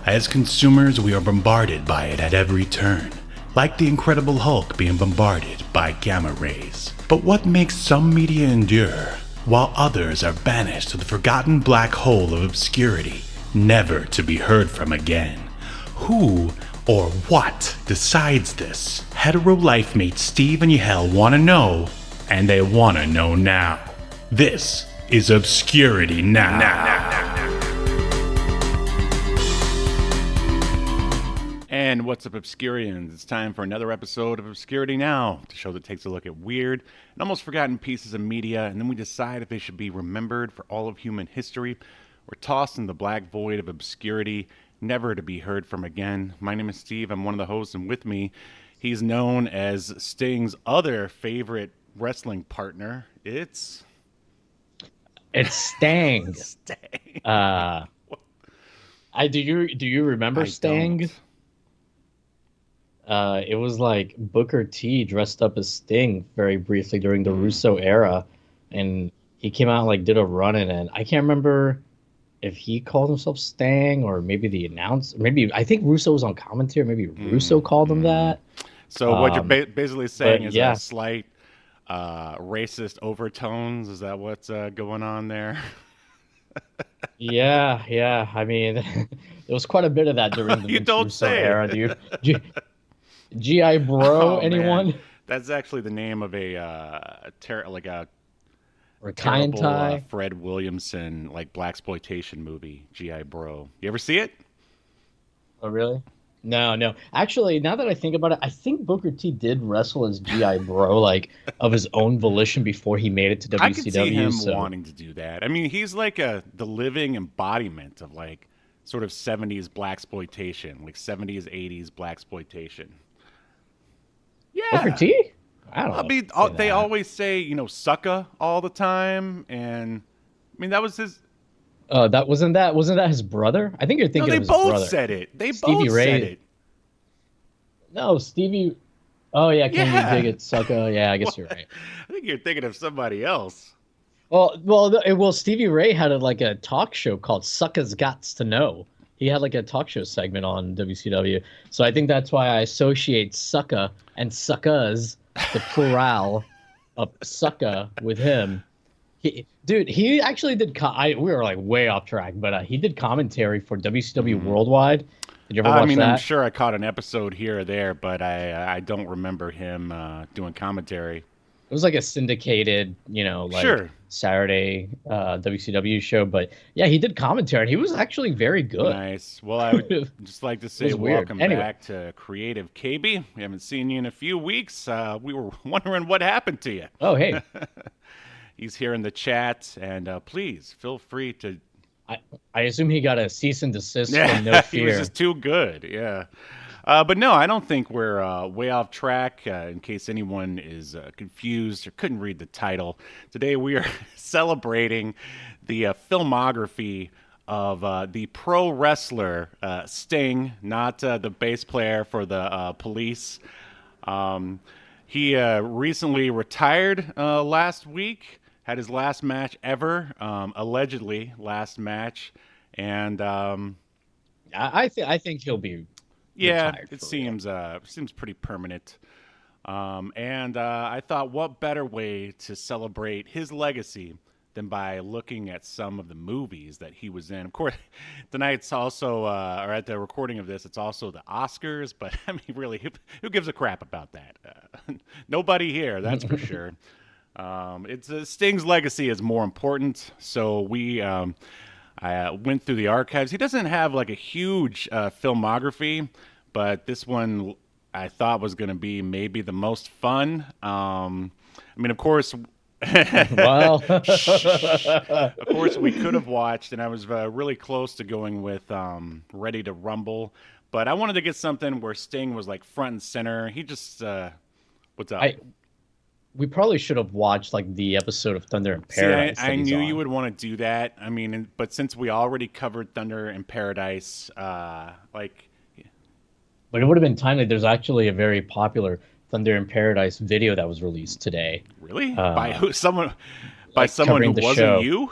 As consumers, we are bombarded by it at every turn, like the Incredible Hulk being bombarded by gamma rays. But what makes some media endure, while others are banished to the forgotten black hole of obscurity, never to be heard from again? Who or what decides this? Hetero life mates Steve and Yahel want to know, and they want to know now. This is Obscurity Now. And what's up, Obscurians? It's time for another episode of Obscurity Now, the show that takes a look at weird and almost forgotten pieces of media, and then we decide if they should be remembered for all of human history or tossed in the black void of obscurity, never to be heard from again. My name is Steve. I'm one of the hosts, and with me, he's known as Sting's other favorite wrestling partner. It's Stang. Stang. Do you remember Stang? Don't. It was like Booker T dressed up as Sting very briefly during the Russo era, and he came out and like did a run in it. I can't remember if he called himself Stang or maybe the announcer. Maybe I think Russo was on commentary. Maybe Russo called him that. So what you're basically saying is yeah. a slight racist overtones. Is that what's going on there? Yeah. I mean, there was quite a bit of that during the You don't Russo say era, dude. G.I. Bro, anyone? Man. That's actually the name of a terrible Fred Williamson blaxploitation movie, G.I. Bro. You ever see it? Oh, really? No. Actually, now that I think about it, I think Booker T did wrestle as G.I. Bro, of his own volition before he made it to WCW. I could see him wanting to do that. I mean, he's like the living embodiment of sort of 70s blaxploitation, 70s, 80s blaxploitation. Yeah. Booker T? I don't know. I mean, they always say, sucka all the time, and I mean that was his. Wasn't that his brother? I think you're thinking of his brother. They both said it. Stevie both Ray said it. No, Stevie. Oh yeah, can you dig it, sucka? Yeah, I guess you're right. I think you're thinking of somebody else. Well, Stevie Ray had a talk show called Sucka's Gots to Know. He had a talk show segment on WCW. So I think that's why I associate sucka and suckas, the plural of sucka, with him. He actually did. We were way off track, but he did commentary for WCW Worldwide. Did you ever watch that? I'm sure I caught an episode here or there, but I don't remember him doing commentary. It was a syndicated, sure. Saturday WCW show. But yeah, he did commentary, and he was actually very good. Nice. Well, I would just like to say welcome back to Creative KB. We haven't seen you in a few weeks. We were wondering what happened to you. Oh, hey. He's here in the chat, and please feel free to... I assume he got a cease and desist from No Fear. He was just too good, yeah. But no, I don't think we're way off track. In case anyone is confused or couldn't read the title, today we are celebrating the filmography of the pro wrestler Sting, not the bass player for the Police. He recently retired last week, had his last match ever, allegedly last match, and I think he'll be. Yeah, it seems pretty permanent. And I thought, what better way to celebrate his legacy than by looking at some of the movies that he was in. Of course, tonight's also, or at the recording of this, it's also the Oscars. But I mean, really, who gives a crap about that? Nobody here, that's for sure. It's Sting's legacy is more important. So I went through the archives. He doesn't have a huge filmography, but this one I thought was going to be maybe the most fun. I mean, of course, well, of course we could have watched, and I was really close to going with Ready to Rumble, but I wanted to get something where Sting was front and center. He just what's up? We probably should have watched the episode of Thunder in Paradise. See, I knew you would want to do that. I mean, but since we already covered Thunder in Paradise, But it would have been timely. There's actually a very popular Thunder in Paradise video that was released today. Really? By who? Someone who wasn't show. you?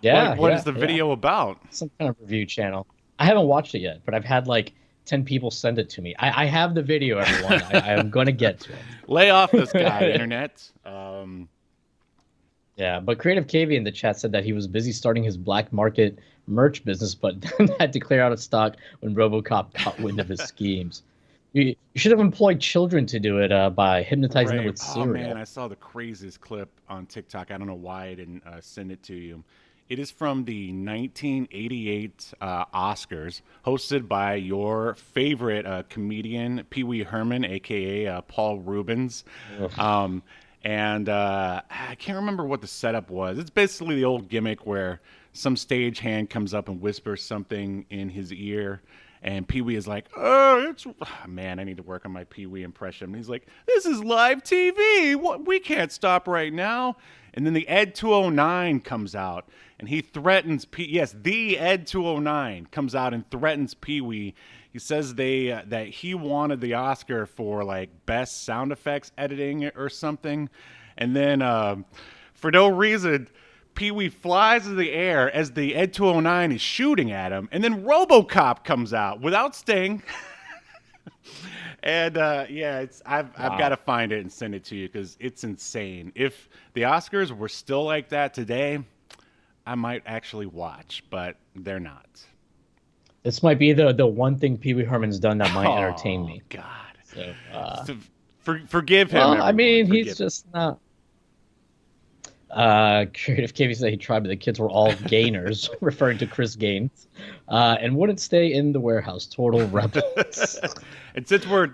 Yeah, What yeah, is the yeah. video about? Some kind of review channel. I haven't watched it yet, but I've had like 10 people send it to me. I have the video, everyone. I am going to get to Lay off this guy, it. internet. Yeah, but Creative KV in the chat said that he was busy starting his black market merch business, but then had to clear out of stock when RoboCop caught wind of his schemes. You should have employed children to do it by hypnotizing them Right. with Oh man, cereal. I saw the craziest clip on TikTok. I don't know why I didn't send it to you. It is from the 1988 Oscars, hosted by your favorite comedian, Pee Wee Herman, aka Paul Rubens. Ugh. And I can't remember what the setup was. It's basically the old gimmick where some stagehand comes up and whispers something in his ear, and Pee Wee is like, "Oh, man, I need to work on my Pee Wee impression." And he's like, "This is live TV. What? We can't stop right now." And then the Ed 209 comes out, and he threatens Yes, the Ed 209 comes out and threatens Pee Wee. He says that he wanted the Oscar for like best sound effects editing or something, and then for no reason, Pee Wee flies in the air as the Ed 209 is shooting at him, and then RoboCop comes out without Sting. And yeah, I've got to find it and send it to you because it's insane. If the Oscars were still like that today, I might actually watch, but they're not. This might be the one thing Pee Wee Herman's done that might entertain me. God. So, Forgive him. well, everyone. I mean, Forgive he's him. just not. Creative KV said he tried, but the kids were all gainers, referring to Chris Gaines, and wouldn't stay in the warehouse. Total rebels. And since we're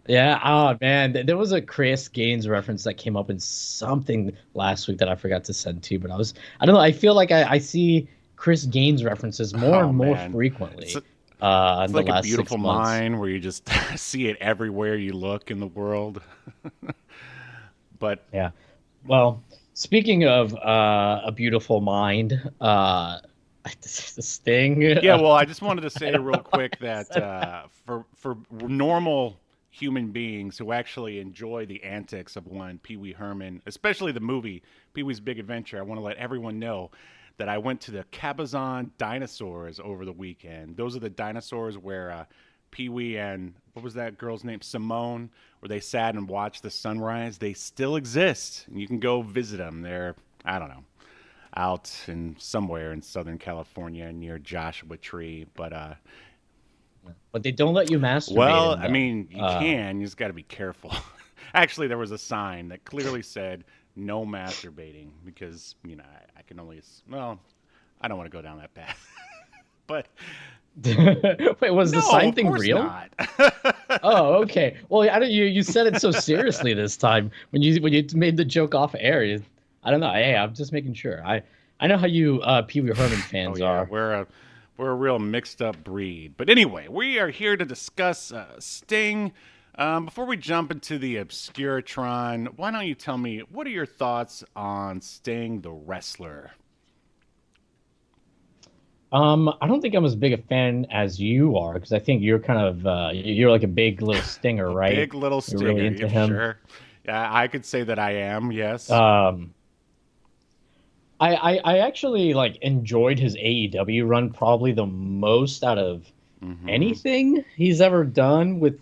Yeah, oh man, there was a Chris Gaines reference that came up in something last week that I forgot to send to you, but I don't know, I feel like I see Chris Gaines references more and more frequently. It's in like the a last beautiful 6 months. mind where you just see it everywhere you look in the world. But Yeah, well, speaking of a beautiful mind, the Sting. yeah, well, I just wanted to say real quick that for normal human beings who actually enjoy the antics of one Pee Wee Herman, especially the movie Pee Wee's Big Adventure, I want to let everyone know that I went to the Cabazon dinosaurs over the weekend. Those are the dinosaurs where Pee Wee and what was that girl's name, Simone, where they sat and watched the sunrise. They still exist, and you can go visit them. They're, I don't know, out in somewhere in Southern California near Joshua Tree, but they don't let you masturbate. well, in I them. mean, you can. You just got to be careful. Actually, there was a sign that clearly said no masturbating because I can only. Well, I don't want to go down that path. But Wait, was the no, sign of thing course real? not. Oh, okay. Well, I don't. You said it so seriously this time when you made the joke off air. I don't know. Hey, I'm just making sure. I know how you Pee Wee Herman fans Oh, yeah, are. we're a real mixed up breed. But anyway, we are here to discuss Sting. Before we jump into the Obscuritron, why don't you tell me what are your thoughts on Sting the wrestler? I don't think I'm as big a fan as you are because I think you're kind of you're like a big little Stinger, right? Big little Stinger, You're really into yeah, him. sure. Yeah, I could say that I am. Yes. I actually like enjoyed his AEW run probably the most out of anything he's ever done, with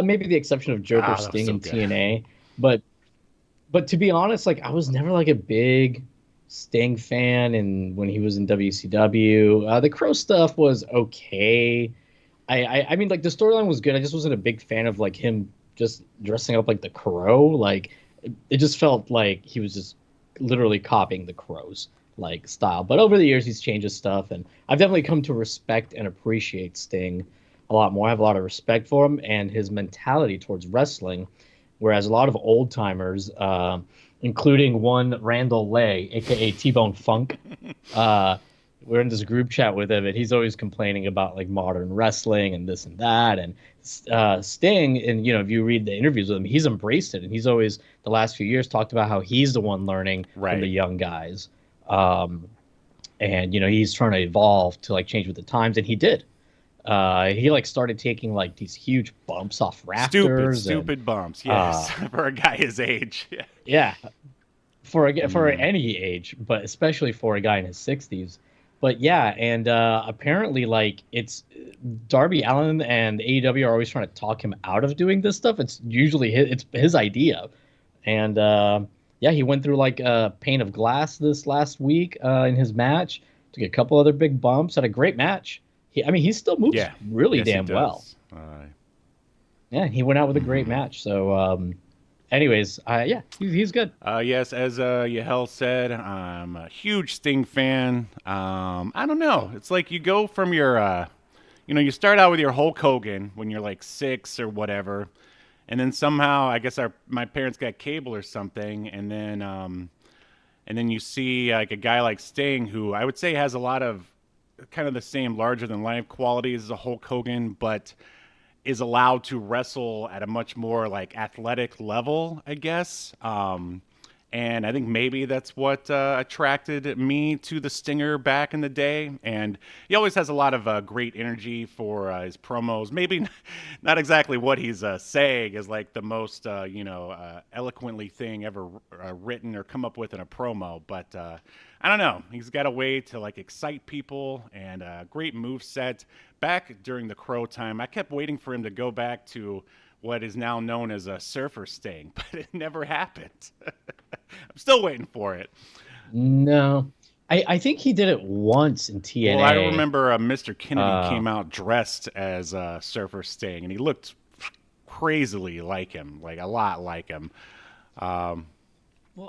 maybe the exception of Joker, that was Sting, so and good. TNA. But to be honest, like I was never like a big Sting fan, and when he was in WCW, the Crow stuff was okay. I mean, like the storyline was good. I just wasn't a big fan of like him just dressing up like the Crow. Like it just felt like he was just literally copying the Crow's like style. But over the years, he's changed his stuff, and I've definitely come to respect and appreciate Sting a lot more. I have a lot of respect for him and his mentality towards wrestling, whereas a lot of old timers, including one Randall Lay, aka T-Bone Funk, we're in this group chat with him, and he's always complaining about like modern wrestling and this and that. And Sting, and if you read the interviews with him, he's embraced it, and he's always the last few years talked about how he's the one learning Right. from the young guys, and he's trying to evolve to like change with the times, and he did. He like started taking like these huge bumps off rafters. Stupid bumps. Yes, for a guy his age. Yeah. Yeah. for any age, but especially for a guy in his 60s. But yeah, and apparently, like, it's Darby Allin and AEW are always trying to talk him out of doing this stuff. It's usually his idea, and yeah, he went through like a pane of glass this last week in his match. Took a couple other big bumps. Had a great match. I mean, he still moves really yes, damn well. Yeah, he went out with a great match. So, anyways, yeah, he's good. Yes, as Yahel said, I'm a huge Sting fan. I don't know. It's like you go from your, you start out with your Hulk Hogan when you're like 6 or whatever, and then somehow I guess my parents got cable or something, and then you see like a guy like Sting, who I would say has a lot of kind of the same larger than life qualities as a Hulk Hogan, but is allowed to wrestle at a much more like athletic level, I guess. And I think maybe that's what attracted me to the Stinger back in the day. And he always has a lot of great energy for his promos. Maybe not exactly what he's saying is like the most, eloquently thing ever written or come up with in a promo. But I don't know. He's got a way to like excite people and a great move set. Back during the Crow time, I kept waiting for him to go back to what is now known as a Surfer Sting, but it never happened. I'm still waiting for it. No, I think he did it once in TNA. Well, I remember Mr. Kennedy came out dressed as Surfer Sting, and he looked crazily like him, like a lot like him. Well,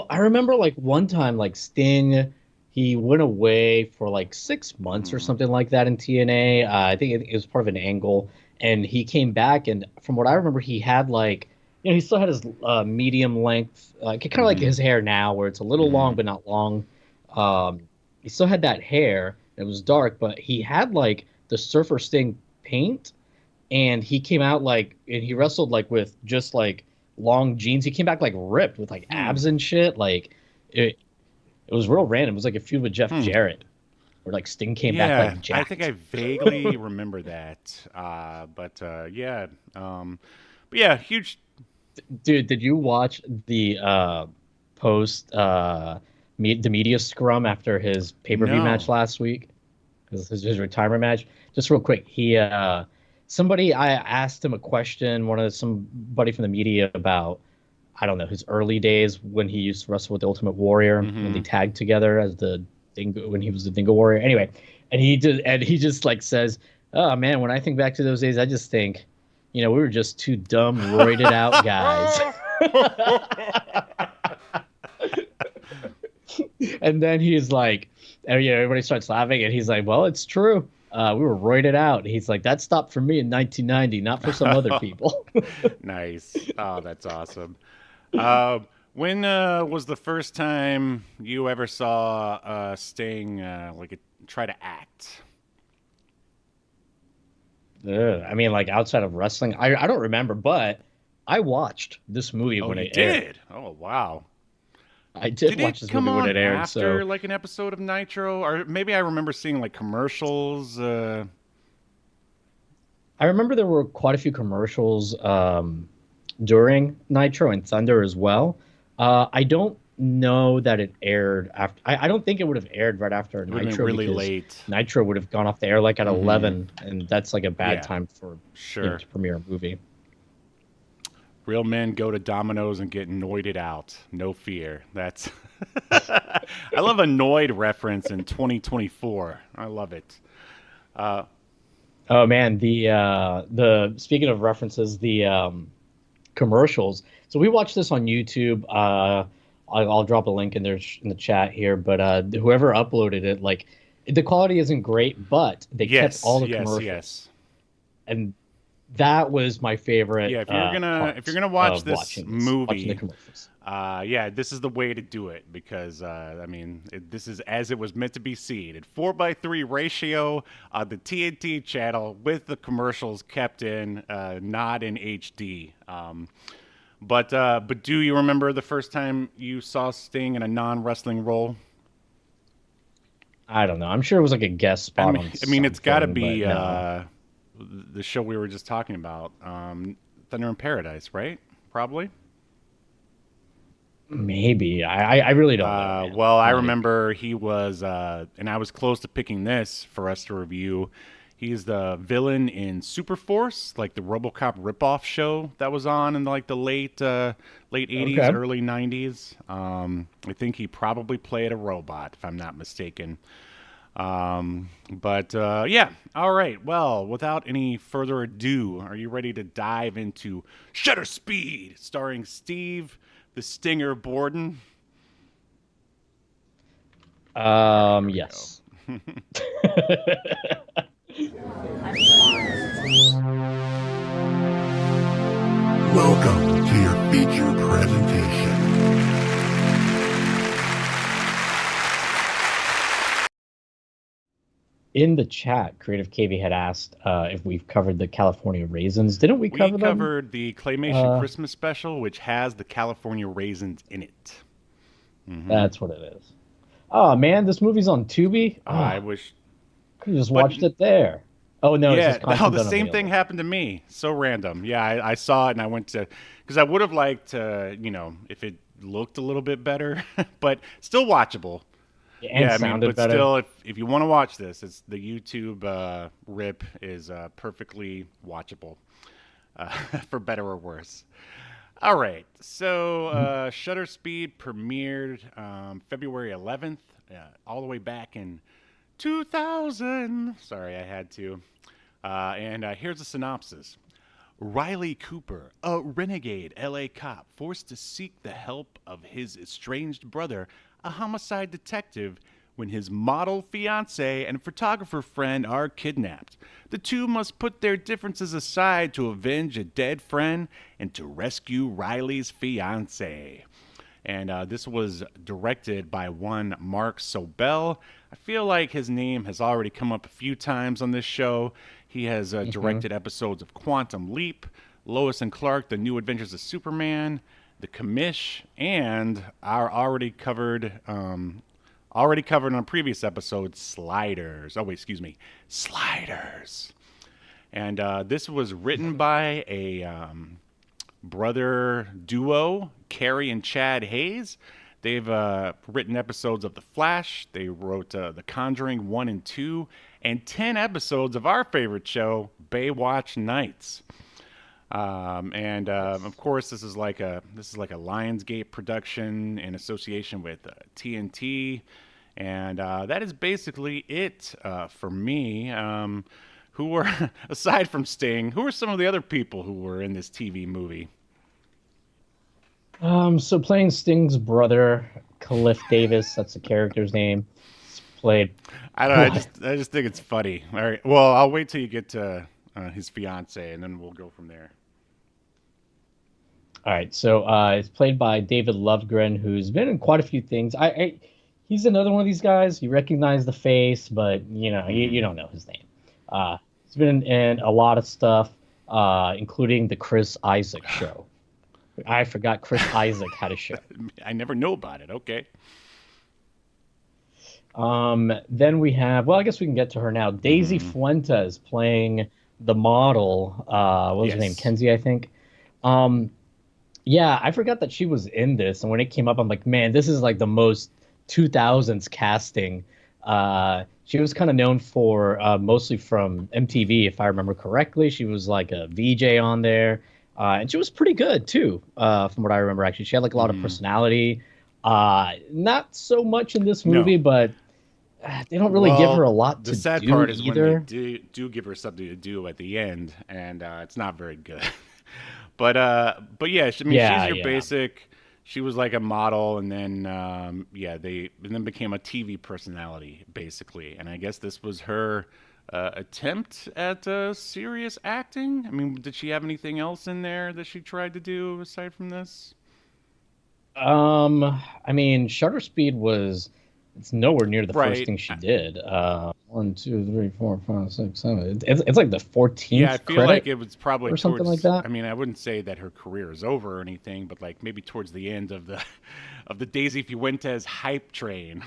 I remember like one time, like Sting, he went away for like 6 months or something like that in TNA. I think it was part of an angle, and he came back, and from what I remember, he had like, he still had his medium length, kind of like his hair now, where it's a little long but not long. He still had that hair. It was dark, but he had like the Surfer Sting paint, and he came out like, and he wrestled like with just like long jeans. He came back like ripped with like abs and shit. Like it was real random. It was like a feud with Jeff Jarrett, where like Sting came back like jacked. I think I vaguely remember that. But yeah, huge. Dude, did you watch the the media scrum after his pay-per-view match last week? Because his retirement match. Just real quick, I asked him a question, somebody from the media about, I don't know, his early days when he used to wrestle with the Ultimate Warrior, when they tagged together as when he was the Dingo Warrior. Anyway, and he just like says, "Oh man, when I think back to those days, I just think, we were just two dumb, roided out guys." And then he's like, everybody starts laughing, and he's like, "Well, it's true. We were roided out." And he's like, "That stopped for me in 1990, not for some other people." Nice. Oh, that's awesome. When was the first time you ever saw Sting try to act? I mean, like outside of wrestling, I don't remember, but I watched this movie when it aired. Oh, wow. I did watch this movie when it aired. After like an episode of Nitro, or maybe I remember seeing like commercials. I remember there were quite a few commercials during Nitro and Thunder as well. I don't know that it aired after. I don't think it would have aired right after Nitro. Really late. Nitro would have gone off the air like at 11, and that's like a bad time for to premiere a movie. Real men go to Domino's and get noided out. No fear. That's. I love a Noid reference in 2024. I love it. Oh man, the speaking of references, the commercials. So we watched this on YouTube. I'll drop a link in there in the chat here. But whoever uploaded it, like, the quality isn't great, but they kept all the commercials. Yes. And that was my favorite. Yeah, if you're gonna watch this movie, the commercials. This is the way to do it, because this is as it was meant to be seen. At 4:3 ratio on the TNT channel with the commercials kept in, not in HD. But do you remember the first time you saw Sting in a non-wrestling role? I don't know. I'm sure it was like a guest spot. It's got to be the show we were just talking about, Thunder in Paradise, right? Probably. Maybe. I really don't know, man. Well, I Not even. remember he was, and I was close to picking this for us to review. He's the villain in Superforce, like the RoboCop ripoff show that was on in like the late '80s, Okay. early '90s. I think he probably played a robot, if I'm not mistaken. But yeah, all right. Well, without any further ado, are you ready to dive into Shutterspeed, starring Steve the Stinger Borden? All right, here we go. Yes. Welcome to your feature presentation. In the chat, Creative KV had asked if we've covered the California raisins. Didn't we We cover them? covered the Claymation Christmas special, which has the California raisins in it. That's what it is. Oh man, this movie's on Tubi. I Oh, wish, could have just but watched it there. Oh no, it yeah, says no, content the same thing unavailable. happened to me. So random. Yeah, I saw it and I went to, because I would have liked to, if it looked a little bit better, but still watchable. And Yeah, I mean, sounded but better. still, if you want to watch this, it's the YouTube rip is perfectly watchable, for better or worse. All right, so Shutter Speed premiered February 11th, all the way back in 2000. Sorry, I had to. And here's a synopsis. Riley Cooper, a renegade LA cop forced to seek the help of his estranged brother, a homicide detective, when his model fiance and photographer friend are kidnapped. The two must put their differences aside to avenge a dead friend and to rescue Riley's fiance. And this was directed by one Mark Sobel. I feel like his name has already come up a few times on this show. He has directed episodes of Quantum Leap, Lois and Clark, The New Adventures of Superman, The Commish, and our already covered on a previous episode, Sliders. Oh wait, excuse me, Sliders. And this was written by a brother duo, Carrie and Chad Hayes. They've written episodes of The Flash. They wrote The Conjuring 1 and 2, and 10 episodes of our favorite show, Baywatch Nights. And of course, this is like a Lionsgate production in association with TNT, and that is basically it for me. Who were aside from Sting? Who are some of the other people who were in this TV movie? So playing Sting's brother, Cliff Davis, that's the character's name. It's played. I don't know. I just think it's funny. All right. Well, I'll wait till you get to his fiance, and then we'll go from there. All right, so it's played by David Lovegren, who's been in quite a few things. He's another one of these guys. You recognize the face, but you don't know his name. He's been in a lot of stuff, including the Chris Isaac show. I forgot Chris Isaac had a show. I never know about it. Okay. Then we have, well, I guess we can get to her now. Daisy Fuentes playing the model. What was her name? Yes. Kenzie, I think. Yeah, I forgot that she was in this, and when it came up, I'm like, man, this is like the most 2000s casting. She was kind of known for mostly from MTV, if I remember correctly. She was like a VJ on there, and she was pretty good too, from what I remember. Actually, she had like a lot of personality. Not so much in this movie, but they don't really give her a lot to do either. The sad part is when they do give her something to do at the end, and it's not very good. But yeah, I mean, she's your basic. She was like a model, and then then became a TV personality basically. And I guess this was her attempt at serious acting. I mean, did she have anything else in there that she tried to do aside from this? I mean, Shutterspeed it's nowhere near the first Right. thing she did. 1, 2, 3, 4, 5, 6, 7. It's like the 14th Yeah, I feel credit like it was probably or something towards, like that. I mean, I wouldn't say that her career is over or anything, but like maybe towards the end of the of the Daisy Fuentes hype train.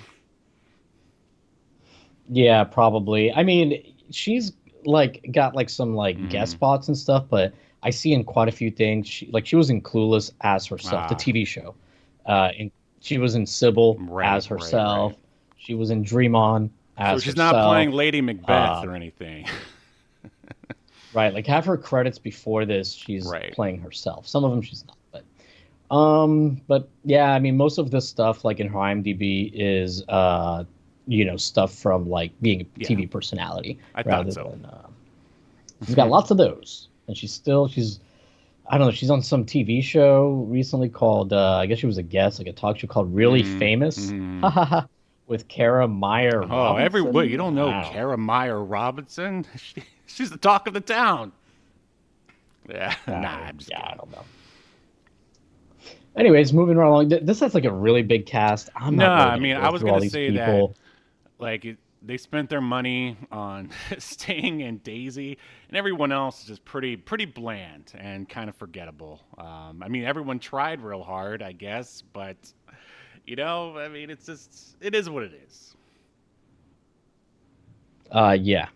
Yeah, probably. I mean, she's like got like some like guest spots and stuff, but I see in quite a few things. She was in Clueless as herself, the Ah. TV show. She was in Sybil Right, as right, herself. right. She was in Dream On So as she's not herself. playing Lady Macbeth or anything. Right, like half her credits before this, she's Right. playing herself. Some of them she's not, but yeah, I mean, most of this stuff, like in her IMDb, is stuff from like being a Yeah. TV personality I rather thought so. than. She's got lots of those, and she's I don't know, she's on some TV show recently called I guess she was a guest, like a talk show called Really Famous, with Kara Meyer Oh, Robinson. you don't know I Kara Meyer Robinson? She's the talk of the town. Yeah, I'm just yeah, kidding. I don't know. Anyways, moving right along. This has like a really big cast. I'm No, not really I mean, gonna I go was through all gonna these say people. that they spent their money on Sting and Daisy, and everyone else is just pretty bland and kind of forgettable. I mean, everyone tried real hard, I guess, but I mean, it is what it is. Yeah.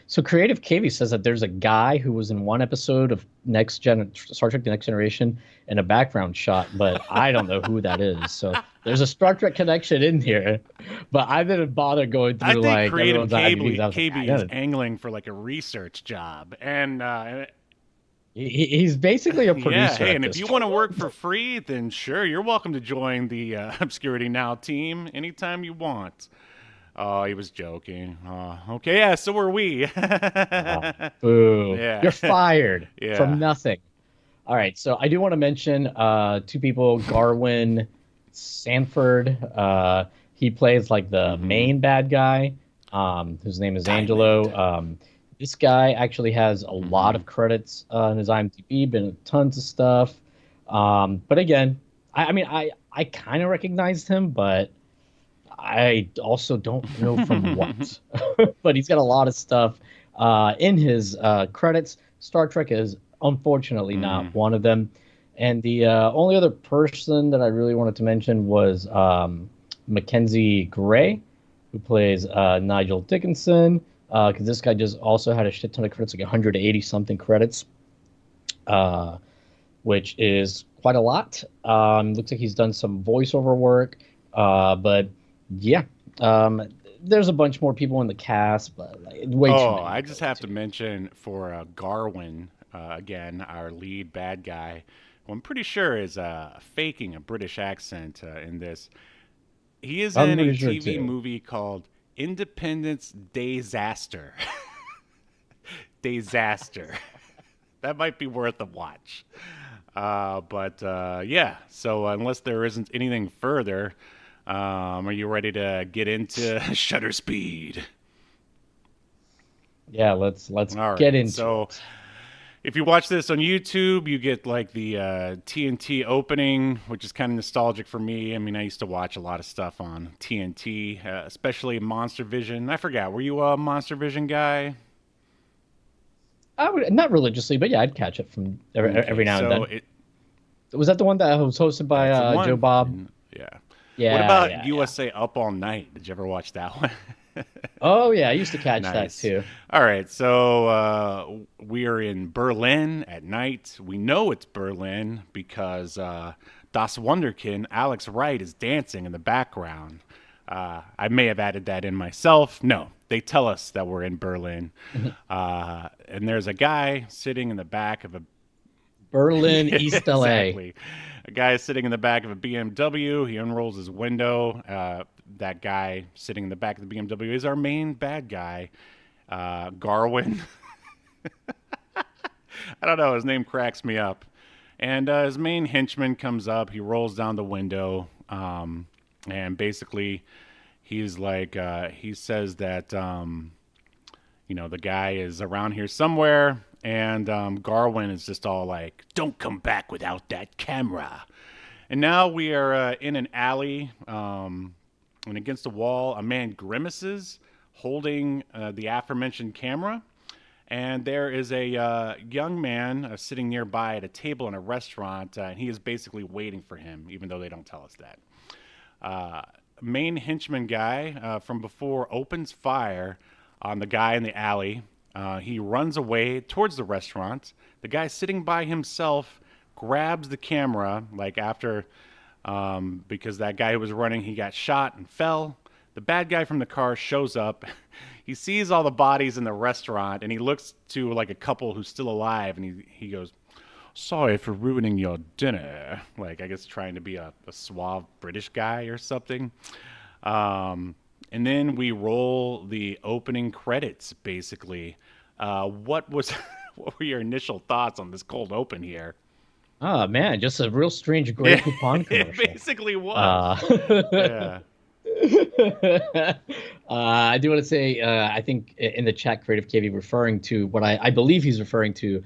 So Creative KV says that there's a guy who was in one episode of Star Trek: The Next Generation in a background shot, but I don't know who that is. So there's a Star Trek connection in here, but I didn't bother going I through think like Creative everyone's IMDb's. I was like, KB is angling for like a research job, and he's basically a producer. yeah, hey, at and if this you point. want to work for free, then sure, you're welcome to join the Obscurity Now team anytime you want. Oh, he was joking. Okay, yeah, so were we. Boo! Yeah. You're fired Yeah. from nothing. All right, so I do want to mention two people, Garwin Sanford. He plays like the main bad guy, whose name is Angelo. This guy actually has a lot of credits in his IMDb, been in tons of stuff. But again, I mean, I kind of recognized him, but I also don't know from what. But he's got a lot of stuff in his credits. Star Trek is unfortunately not one of them. And the only other person that I really wanted to mention was Mackenzie Gray, who plays Nigel Dickinson. Because this guy just also had a shit ton of credits, like 180 something credits, which is quite a lot. Looks like he's done some voiceover work, but yeah, there's a bunch more people in the cast, but like, way too many. I just have to mention for Garwin again, our lead bad guy, who I'm pretty sure is faking a British accent in this. He is in a TV movie called Independence Disaster. Disaster. That might be worth a watch. But yeah, so unless there isn't anything further, are you ready to get into Shutterspeed? Yeah, let's get into it. If you watch this on YouTube, you get like the TNT opening, which is kind of nostalgic for me. I mean, I used to watch a lot of stuff on TNT, especially Monster Vision. I forgot, were you a Monster Vision guy? I would not religiously, but yeah, I'd catch it from every now and then. Was that the one that was hosted by Joe Bob? Yeah. Yeah. What about USA Up All Night? Did you ever watch that one? Oh yeah, I used to catch that too. All right, so we are in Berlin at night. We know it's Berlin because Das Wunderkind, Alex Wright, is dancing in the background. I may have added that in myself. No, they tell us that we're in Berlin. And there's a guy sitting in the back of a Berlin, East LA. Exactly. A guy is sitting in the back of a BMW. He unrolls his window. That guy sitting in the back of the BMW is our main bad guy, Garwin. I don't know. His name cracks me up. And his main henchman comes up. He rolls down the window. And basically, he's like, he says that, the guy is around here somewhere. And Garwin is just all like, don't come back without that camera. And now we are in an alley. And against the wall, a man grimaces, holding the aforementioned camera. And there is a young man sitting nearby at a table in a restaurant, and he is basically waiting for him, even though they don't tell us that. Main henchman guy from before opens fire on the guy in the alley. He runs away towards the restaurant. The guy sitting by himself grabs the camera, like after because that guy who was running, he got shot and fell. The bad guy from the car shows up. He sees all the bodies in the restaurant, and he looks to like a couple who's still alive, and he goes, "Sorry for ruining your dinner." Like, I guess trying to be a suave British guy or something. And then we roll the opening credits, basically. What were your initial thoughts on this cold open here? Oh man, just a real strange Grey Poupon commercial. It basically was. Yeah. I do want to say, I think in the chat, Creative KV referring to what I believe he's referring to,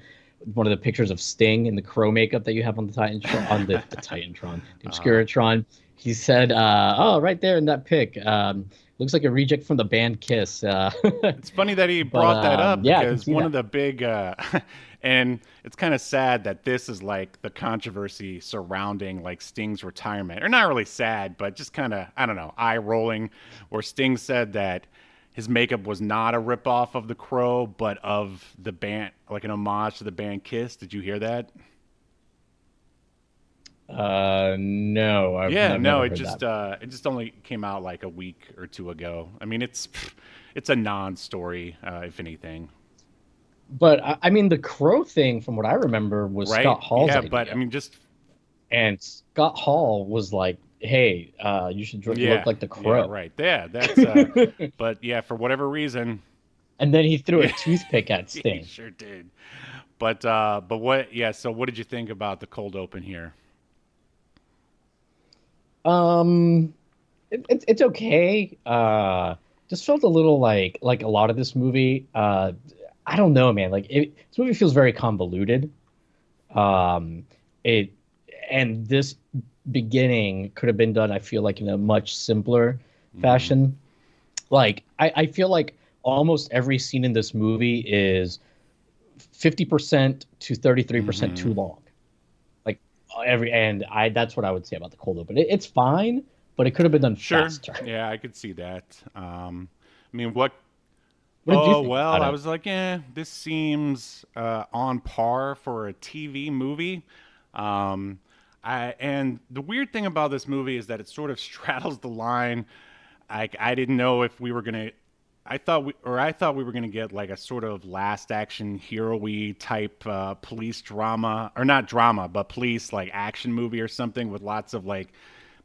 one of the pictures of Sting in the crow makeup that you have on the Titantron, on the Titantron, the Obscuritron. He said, "Oh, right there in that pic, looks like a reject from the band Kiss." It's funny that he brought that up because one that. of the big, and it's kind of sad that this is like the controversy surrounding like Sting's retirement, or not really sad, but just kind of, I don't know, eye rolling, where Sting said that his makeup was not a ripoff of the Crow, but of the band, like an homage to the band Kiss. Did you hear that? No. It just only came out like a week or two ago. I mean, it's a non-story, if anything. But I mean, the Crow thing, from what I remember, was right? Scott Hall's idea. But I mean, and Scott Hall was like, "Hey, you should look like the Crow." Yeah, right. Yeah, that's. But yeah, for whatever reason. And then he threw a toothpick at Sting. He sure did. But what? Yeah. So what did you think about the cold open here? It's okay. Just felt a little like a lot of this movie. I don't know, man. Like this movie feels very convoluted. And this beginning could have been done, I feel like, in a much simpler fashion. Like I feel like almost every scene in this movie is 50% to 33% too long. Like that's what I would say about the cold open. It's fine, but it could have been done faster. Yeah, I could see that. I mean, what did you think about it? I was like, this seems on par for a TV movie. And the weird thing about this movie is that it sort of straddles the line. I didn't know if we were gonna. I thought we were gonna get like a sort of Last Action hero-y type police drama, or not drama, but police like action movie or something with lots of like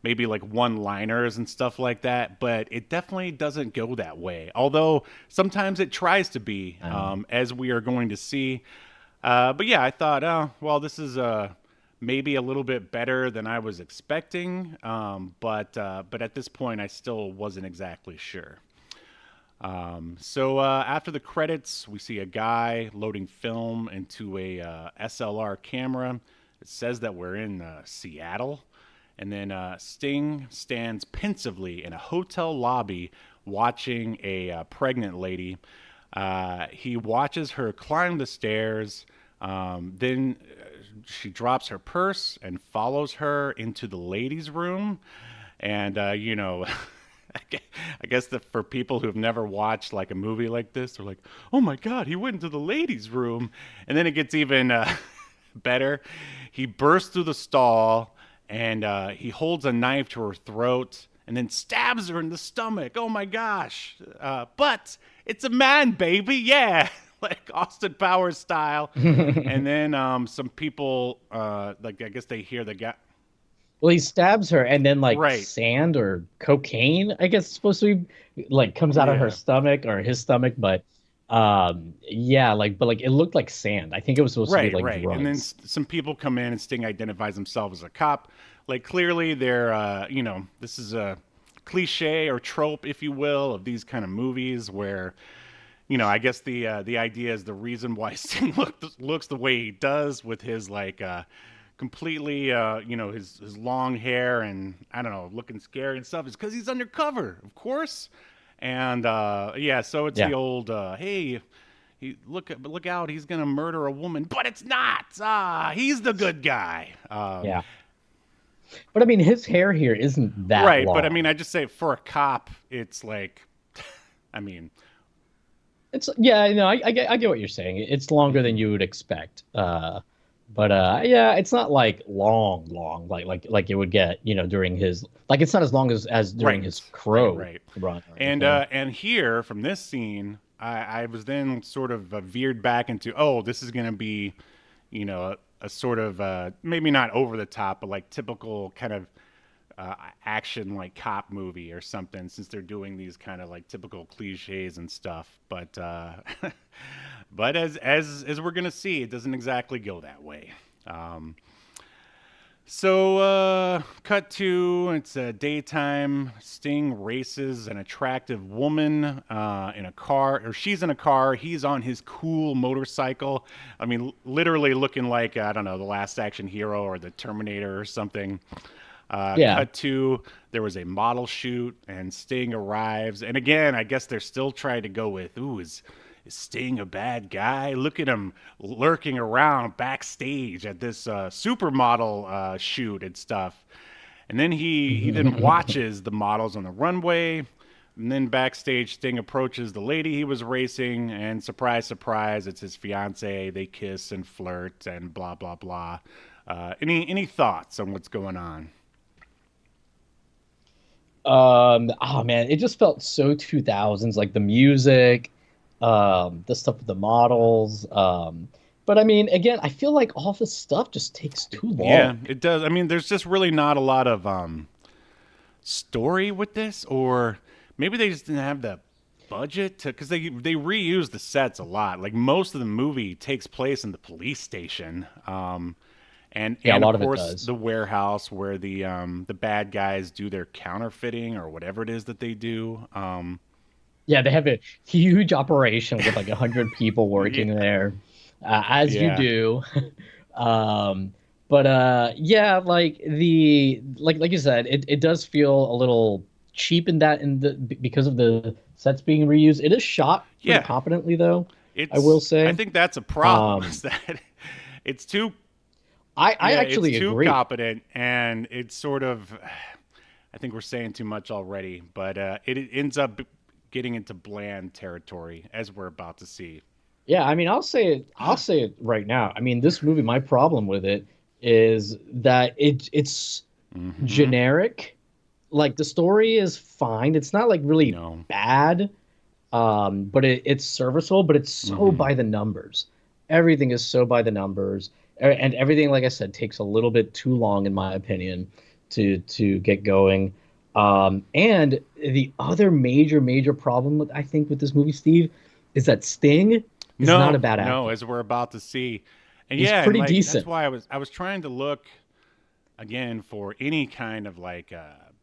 maybe like one-liners and stuff like that. But it definitely doesn't go that way. Although sometimes it tries to be, as we are going to see. But yeah, I thought, well, this is maybe a little bit better than I was expecting. But at this point, I still wasn't exactly sure. So after the credits, we see a guy loading film into a SLR camera. It says that we're in Seattle. And then Sting stands pensively in a hotel lobby watching a pregnant lady. He watches her climb the stairs. Then she drops her purse and follows her into the ladies' room. And, I guess that for people who've never watched like a movie like this, they're like, "Oh my God, he went into the ladies' room." And then it gets even better. He bursts through the stall and he holds a knife to her throat and then stabs her in the stomach. Oh my gosh. But it's a man, baby. Yeah. Like Austin Powers style. And then some people, like, I guess they hear the guy. Well, he stabs her, and then sand or cocaine, I guess, it's supposed to be, like, comes out of her stomach or his stomach, but it looked like sand. I think it was supposed to be like drugs. And then some people come in, and Sting identifies himself as a cop. Like, clearly they're, this is a cliche or trope, if you will, of these kind of movies where, I guess the idea is the reason why Sting looks the way he does with his like completely his long hair and I don't know, looking scary and stuff is because he's undercover, of course. And so it's the old hey, look out, he's gonna murder a woman, but it's not. He's the good guy. But I mean, his hair here isn't that right. long. But I mean, I just say for a cop, it's like, I mean. It's I get what you're saying. It's longer than you would expect. But yeah, it's not like long, like it would get, during his like it's not as long as during his Crow Right. run or anything. And here from this scene, I was then sort of veered back into, oh, this is going to be, a sort of maybe not over the top, but like typical kind of action like cop movie or something, since they're doing these kind of like typical cliches and stuff. But but as we're gonna see, it doesn't exactly go that way. Um, so, cut to it's daytime. Sting races an attractive woman in a car, or she's in a car. He's on his cool motorcycle. I mean, literally looking like, I don't know, the Last Action Hero or the Terminator or something. Yeah. Cut to there was a model shoot, and Sting arrives. And again, I guess they're still trying to go with, ooh, is Sting a bad guy? Look at him lurking around backstage at this supermodel shoot and stuff. And then he then watches the models on the runway. And then backstage, Sting approaches the lady he was racing, and surprise, surprise, it's his fiance. They kiss and flirt and blah blah blah. Any thoughts on what's going on? Oh man, it just felt so 2000s, like the music, the stuff with the models. But I mean, again, I feel like all this stuff just takes too long. Yeah, it does. I mean, there's just really not a lot of story with this, or maybe they just didn't have the budget to, because they reuse the sets a lot. Like most of the movie takes place in the police station. And Yeah, a lot of of it course does. the warehouse where the bad guys do their counterfeiting or whatever it is that they do. Yeah, they have a huge operation with like 100 people Yeah, working there, as you yeah, do. Um, but yeah, like you said, it does feel a little cheap in that because of the sets being reused. It is shot pretty yeah. competently though, I will It's I say. think that's a problem Um, is that it's too I yeah, it's actually too agree. competent, and it's sort of I think we're saying too much already, but it ends up getting into bland territory as we're about to see. Yeah, I mean, I'll say it. I'll say it right now. I mean, this movie, my problem with it is that it's Hmm. generic. Like the story is fine. It's not like really No. bad, but it's serviceable. But it's so Hmm. by the numbers. Everything is so by the numbers, and everything, like I said, takes a little bit too long, in my opinion, to get going. And the other major problem with I think with this movie, Steve, is that Sting is not a No, bad no, actor. as we're about to see. And He's yeah, and pretty like that's decent. why I was trying to look again for any kind of like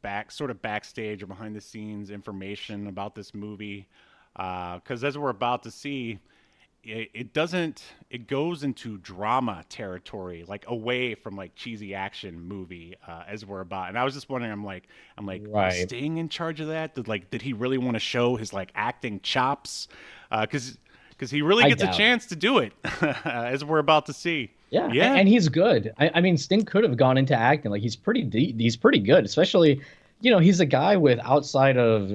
backstage or behind the scenes information about this movie, because as we're about to see, it doesn't it goes into drama territory, like away from like cheesy action movie, as we're about. And I was just wondering, I'm like was Right. Sting in charge of that? Did he really want to show his like acting chops? Because he really I gets a doubt it. chance to do it, as we're about to see. Yeah, Yeah, and he's good. I mean, Sting could have gone into acting. Like he's pretty good, especially, he's a guy with outside of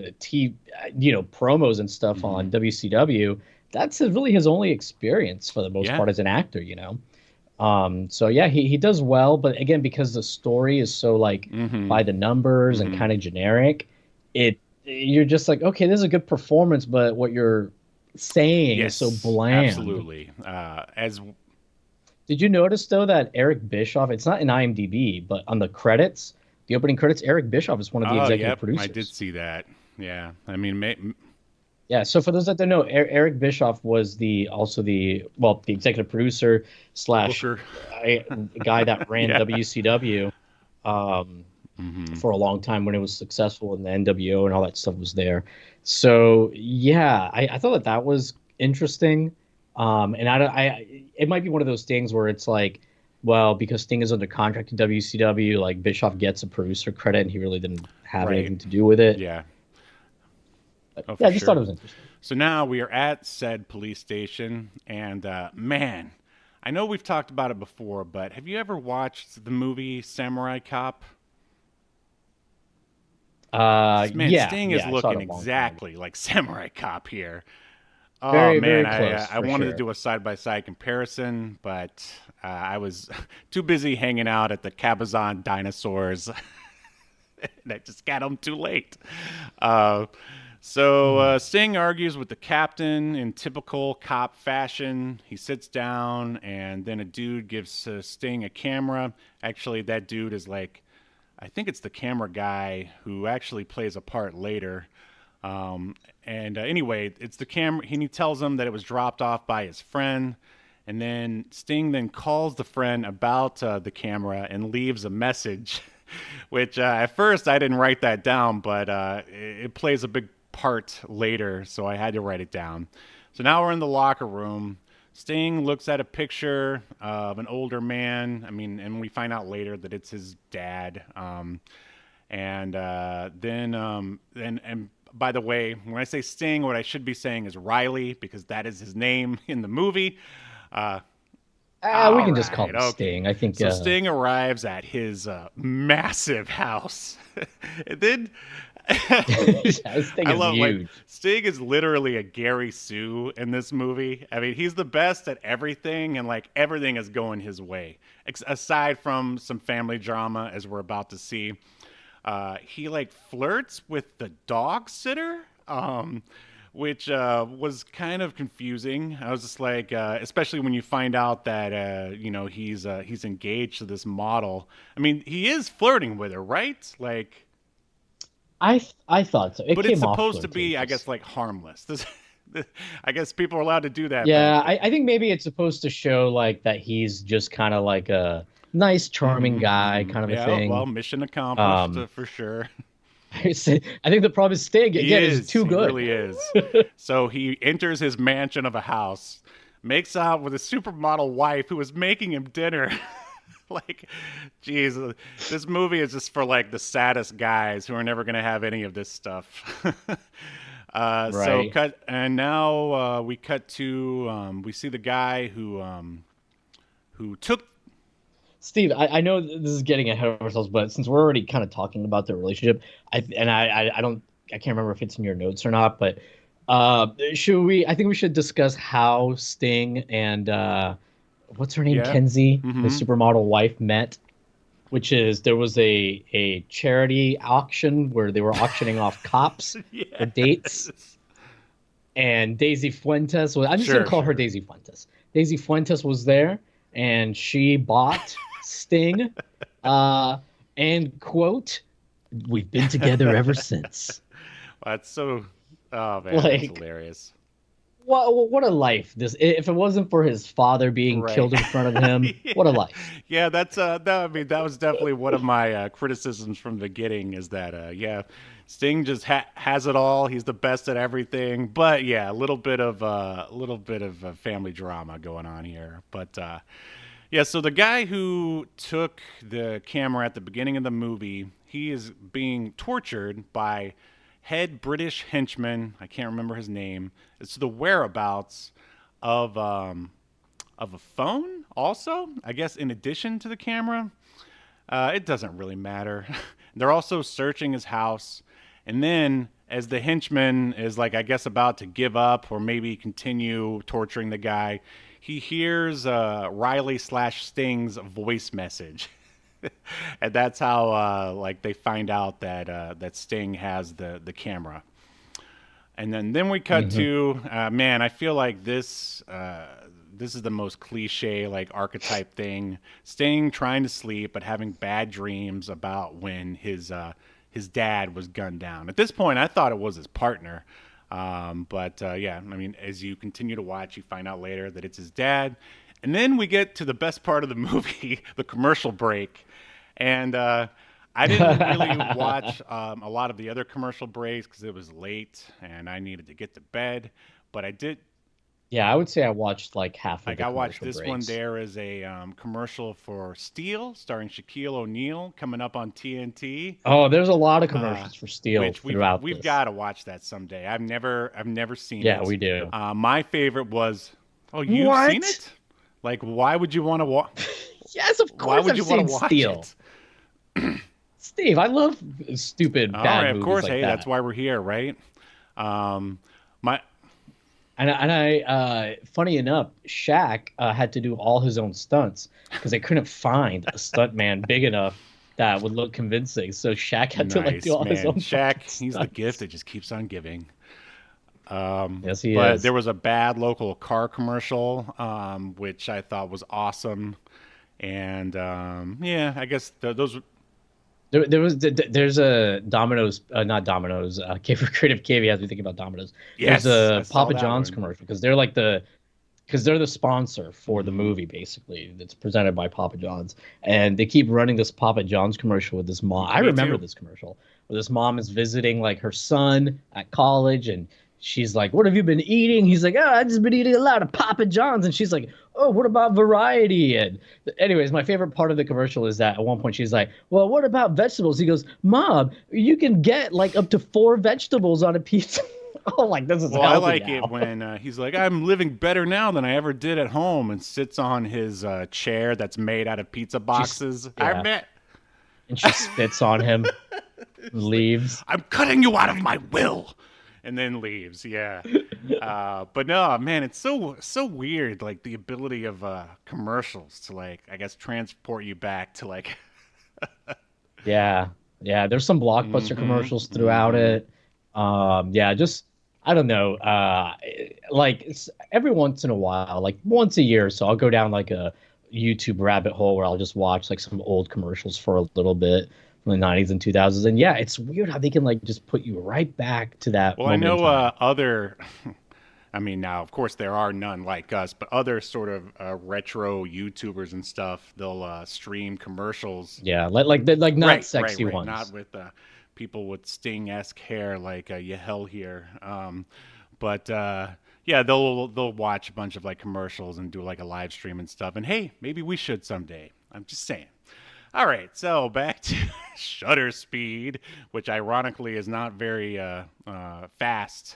promos and stuff hmm, on WCW. That's really his only experience for the most yeah, part as an actor. So yeah, he does well, but again, because the story is so like hmm, by the numbers and hmm. kind of generic, you're just like, okay, this is a good performance, but what you're saying is so Yes, bland. absolutely. As Did you notice though that Eric Bischoff, it's not in IMDb, but on the credits, the opening credits, Eric Bischoff is one of the oh, executive yep, I did producers. see that. Yeah, I mean, Yeah, so for those that don't know, Eric Bischoff was the executive producer slash Booker. guy that ran Yeah. WCW um, Hmm. for a long time when it was successful and the NWO and all that stuff was there. So yeah, I thought that was interesting. And it might be one of those things where it's like, well, because Sting is under contract to WCW, like Bischoff gets a producer credit and he really didn't have Right. anything to do with it. Yeah. But Oh, yeah, for I just thought sure. it was interesting. So now we are at said police station, and man, I know we've talked about it before, but have you ever watched the movie Samurai Cop? Man, Yeah, Sting is yeah, I saw it looking a long time ago. exactly like Samurai Cop here. Oh Very, man, very close. I for wanted sure. to do a side-by-side comparison, but I was too busy hanging out at the Cabazon dinosaurs. And I just got home too late. Sting argues with the captain in typical cop fashion. He sits down, and then a dude gives Sting a camera. Actually, that dude is like, I think it's the camera guy who actually plays a part later. Anyway, it's the camera. He tells him that it was dropped off by his friend. And then Sting then calls the friend about the camera and leaves a message, which at first I didn't write that down, but it plays a big part later, so I had to write it down. So now we're in the locker room. Sting looks at a picture of an older man. And we find out later that it's his dad. And by the way, when I say Sting, what I should be saying is Riley, because that is his name in the movie. We can just call him Sting. I think so. Sting arrives at his massive house, and then Sting I is love huge. Sting is literally a Gary Sue in this movie. I mean, he's the best at everything, and like everything is going his way, aside from some family drama, as we're about to see. He like flirts with the dog sitter. Which was kind of confusing. I was just like, especially when you find out that he's engaged to this model. I mean, he is flirting with her, right? Like, I thought so. But it's supposed to be, I guess, like harmless. I guess people are allowed to do that. Yeah, I think maybe it's supposed to show like that he's just kind of like a nice, charming guy, kind of a thing. Well, mission accomplished for sure. I think the problem is Sting again is too good. He really is. So he enters his mansion of a house, makes out with a supermodel wife who is making him dinner. Like, geez, this movie is just for like the saddest guys who are never going to have any of this stuff. Right. So we cut to we see the guy who took. Steve, I know this is getting ahead of ourselves, but since we're already kind of talking about their relationship, I can't remember if it's in your notes or not, but I think we should discuss how Sting and what's her name, Kenzie, the supermodel wife, met, which is there was a charity auction where they were auctioning off cops for dates, and Daisy Fuentes was, I'm just gonna call her Daisy Fuentes. Daisy Fuentes was there, and she bought Sting, and quote, "We've been together ever since." That's so, oh man, that's hilarious. What a life! If it wasn't for his father being killed in front of him, what a life! Yeah, that's that was definitely one of my criticisms from the beginning. Is that Sting just has it all. He's the best at everything. But yeah, a little bit of family drama going on here. But so the guy who took the camera at the beginning of the movie, he is being tortured by head British henchman. I can't remember his name. It's the whereabouts of a phone. Also, I guess in addition to the camera, it doesn't really matter. They're also searching his house, and then as the henchman is like, I guess, about to give up or maybe continue torturing the guy, he hears Riley/Sting's voice message. And that's how they find out that Sting has the camera. And then we cut to man, I feel like this is the most cliche archetype thing. Sting trying to sleep but having bad dreams about when his dad was gunned down. At this point, I thought it was his partner. As you continue to watch, you find out later that it's his dad. And then we get to the best part of the movie, the commercial break. And I didn't really watch a lot of the other commercial breaks because it was late and I needed to get to bed. But I did. Yeah, I would say I watched like half of the I watched this breaks. one. There is a commercial for Steel starring Shaquille O'Neal coming up on TNT. Oh, there's a lot of commercials for Steel throughout We've got to watch that someday. I've never seen it. Yeah, we do. My favorite was, you've seen it? Like, why would you want to watch? Yes, of course. I've seen Steel. Steve, I love stupid bad movies. Of course. like Hey, that. That's why we're here, right? Funny enough, Shaq had to do all his own stunts because they couldn't find a stuntman big enough that would look convincing. So Shaq had to like do Nice, all his man. own fucking Shaq, he's the gift stunts. that just keeps on giving. Yes, he But is. there was a bad local car commercial, which I thought was awesome. And yeah, I guess those. There's a Domino's, not Domino's. Creative KV has me thinking about Domino's. There's Yes, I a saw Papa that John's one. commercial because they're the sponsor for the movie basically that's presented by Papa John's, and they keep running this Papa John's commercial with this mom. I Me remember too. this commercial where this mom is visiting like her son at college, and she's like, "What have you been eating?" He's like, "Oh, I just been eating a lot of Papa John's," and she's like, "Oh, what about variety?" And anyways, my favorite part of the commercial is that at one point she's like, "Well, what about vegetables?" He goes, "Mom, you can get like up to 4 vegetables on a pizza." Oh, like this is Well, I healthy like it now. when he's like, "I'm living better now than I ever did at home," and sits on his chair that's made out of pizza She's boxes. I yeah, bet. and she spits on him, and It's like, leaves. "I'm cutting you out of my will," and then leaves. Yeah. But no, man, it's so weird. Like the ability of commercials to like, I guess, transport you back to like. Yeah, yeah. There's some blockbuster Mm-hmm. commercials throughout Mm-hmm. it. Yeah, just I don't know. Like every once in a while, like once a year, so I'll go down like a YouTube rabbit hole where I'll just watch like some old commercials for a little bit from the 90s and 2000s. And yeah, it's weird how they can like just put you right back to that Well, I moment in know time. other. I mean, now of course there are none like us, but other sort of retro YouTubers and stuff, they'll stream commercials. Yeah, like not Right, right, sexy right. Not ones. with people with Sting-esque hair like Yahel here. But yeah, they'll watch a bunch of like commercials and do like a live stream and stuff. And hey, maybe we should someday. I'm just saying. All right, so back to Shutterspeed, which ironically is not very fast.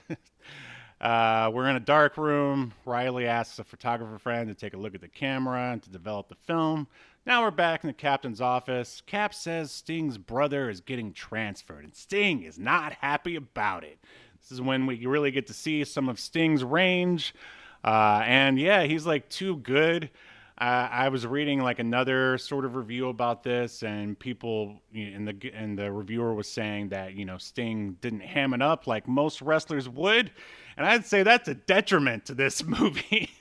We're in a dark room. Riley asks a photographer friend to take a look at the camera and to develop the film. Now we're back in the captain's office. Cap says Sting's brother is getting transferred, and Sting is not happy about it. This is when we really get to see some of Sting's range. And yeah, he's like too good. I was reading like another sort of review about this, and people and the reviewer was saying that Sting didn't ham it up like most wrestlers would, and I'd say that's a detriment to this movie.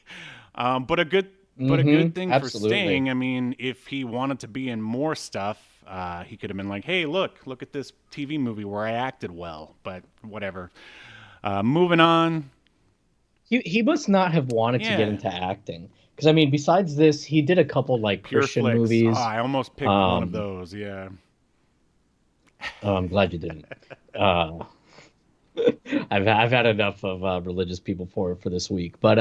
But a good thing for Absolutely. Sting. I mean, if he wanted to be in more stuff, he could have been like, "Hey, look at this TV movie where I acted well." But whatever. Moving on. He must not have wanted to get Yeah, into acting because I mean, besides this, he did a couple like Pure Christian Flicks. Oh, movies. I almost picked one of Um, those. Yeah. oh, I'm glad you didn't. Uh, I've had enough of religious people for this week, but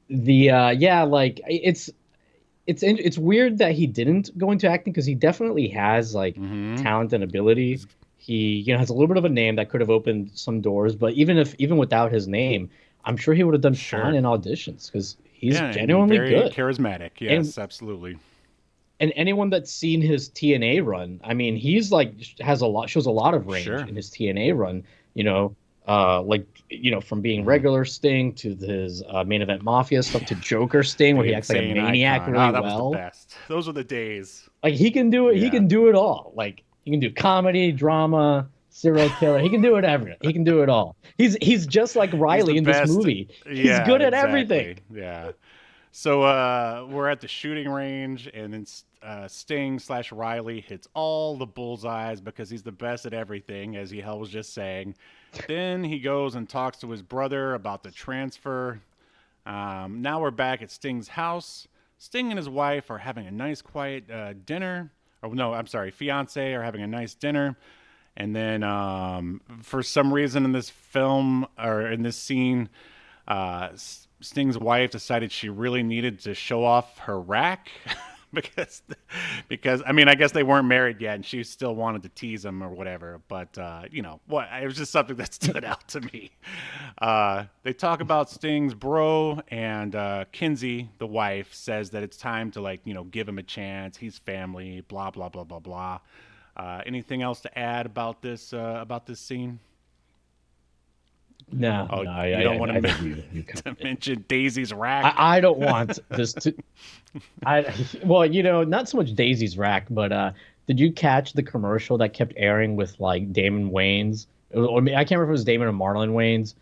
the yeah, like it's weird that he didn't go into acting because he definitely has like Mm-hmm. talent and ability. He has a little bit of a name that could have opened some doors, but even without his name, I'm sure he would have done fine Sure. in auditions because he's Yeah, and genuinely very good. charismatic. And Yes, absolutely. and anyone that's seen his TNA run, I mean, he's like has a lot shows a lot of range Sure. in his TNA run. Like from being Mm-hmm. regular Sting to his main event Mafia stuff to Joker Sting, where The he acts like a insane maniac icon. really Oh, that was the well. best. Those were the days. Like he can do it. He Yeah. can do it all. Like he can do comedy, drama, serial killer. He can do it every. He can do it all. He's just like He's the Riley in this best. movie. He's Yeah, good at everything. exactly. Yeah. So we're at the shooting range, and then Sting/Riley hits all the bullseyes because he's the best at everything, as Hell was just saying. Then he goes and talks to his brother about the transfer. Now we're back at Sting's house. Sting and his wife are having a nice, quiet dinner. Oh no, I'm sorry, fiance are having a nice dinner. And then, for some reason in this film or in this scene, Sting's wife decided she really needed to show off her rack because I mean I guess they weren't married yet and she still wanted to tease him or whatever. But what it was just something that stood out to me. They talk about Sting's bro and Kinsey, the wife, says that it's time to give him a chance. He's family. Blah blah blah blah blah. Anything else to add about this scene? No, Oh, no, you don't want I to, think you to mention Daisy's rack? I don't want this to. Well, not so much Daisy's Rack, but did you catch the commercial that kept airing with like Damon Wayans? Or I can't remember if it was Damon or Marlon Wayans.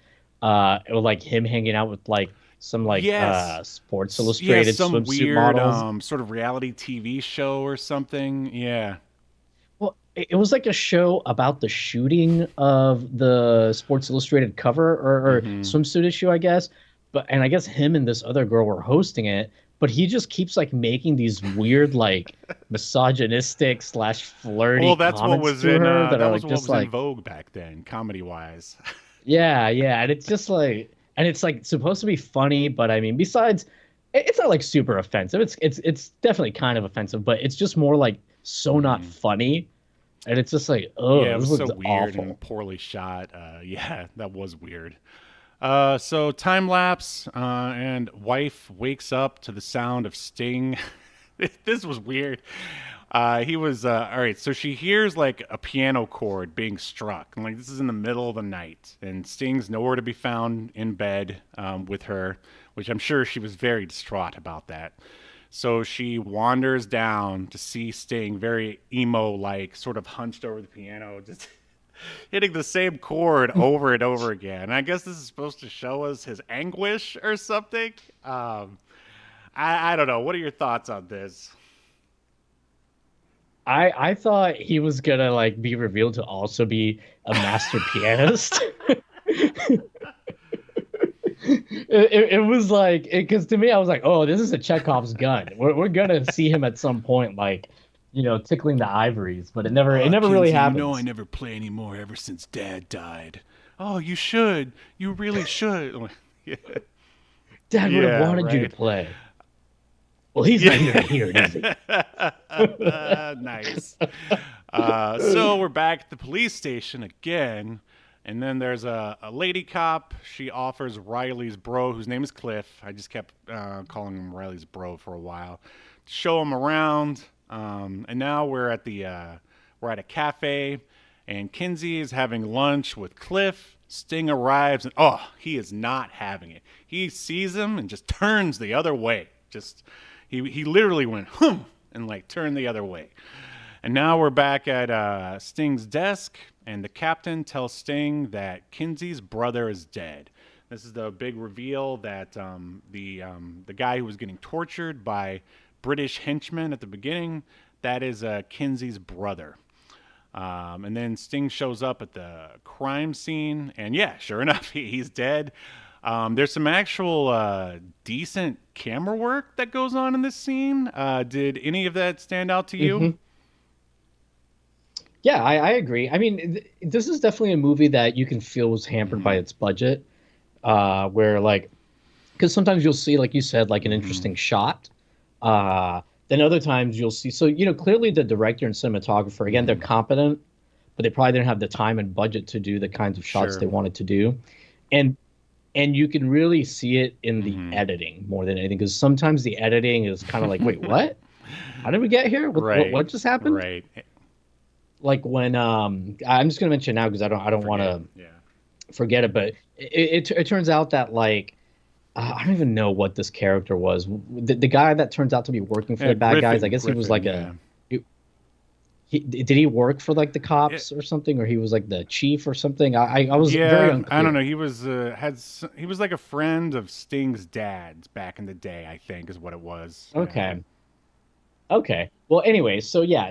It was like him hanging out with like some like Yes. Sports Yeah, Illustrated some swimsuit weird models. sort of reality TV show or something. Yeah. Well, it was like a show about the shooting of the Sports Illustrated cover or Hmm. swimsuit issue, I guess. And I guess him and this other girl were hosting it, but he just keeps like making these weird, like misogynistic slash flirty Well, that's what comments was to in her that are that was like what just was in like, vogue back then, comedy wise. yeah, yeah. And it's just like, and it's like supposed to be funny, but I mean, besides, it's not like super offensive. It's definitely kind of offensive, but it's just more like so not funny. And it's just like, Yeah, oh, it this was so looks weird awful. and poorly shot. Yeah, that was weird. So time lapse, and wife wakes up to the sound of Sting. This was weird. He was all right. So she hears like a piano chord being struck, and like this is in the middle of the night, and Sting's nowhere to be found in bed with her, which I'm sure she was very distraught about that. So she wanders down to see Sting, very emo like, sort of hunched over the piano, just hitting the same chord over and over again. And I guess this is supposed to show us his anguish or something. I don't know. What are your thoughts on this? I thought he was gonna like be revealed to also be a master pianist. It was like because to me I was like, oh, this is a Chekhov's gun. We're gonna see him at some point, like tickling the ivories, but it never really Kinsey, you know I happens. never play anymore ever since Dad died. Oh, you should. You really should. Yeah, Dad would have yeah, wanted you to right. play. Well, he's not here to hear it, is he? Nice. So we're back at the police station again, and then there's a lady cop. She offers Riley's bro, whose name is Cliff. I just kept calling him Riley's bro for a while, to show him around. And now we're at a cafe, and Kinsey is having lunch with Cliff. Sting arrives, and oh, he is not having it. He sees him and just turns the other way. Just he literally went and like turned the other way. And now we're back at Sting's desk, and the captain tells Sting that Kinsey's brother is dead. This is the big reveal that the guy who was getting tortured by British henchmen at the beginning, that is Kinsey's brother. And then Sting shows up at the crime scene, and yeah, sure enough, he's dead. There's some actual decent camera work that goes on in this scene. Did any of that stand out to you? Hmm. Yeah, I agree. I mean, this is definitely a movie that you can feel was hampered by its budget, where like, because sometimes you'll see, like you said, like an interesting shot. Then other times you'll see, so clearly the director and cinematographer, again, they're competent, but they probably didn't have the time and budget to do the kinds of shots Sure. they wanted to do, and and you can really see it in the editing more than anything, because sometimes the editing is kind of like, wait, what? How did we get here? Right. What just happened? Right. Like when I'm just gonna mention it now because I don't want Forget. to Yeah. forget it, but it turns out that like I don't even know what this character was. The guy that turns out to be working for Yeah, the bad guys, I Griffin. guess he was Griffin, like yeah. did he work for like the cops or something, or he was like the chief or something? I was very Yeah, I don't unclear. know. He was like a friend of Sting's dad's back in the day, I think, is what it was. Yeah. Okay. Okay. Well, anyway, so yeah.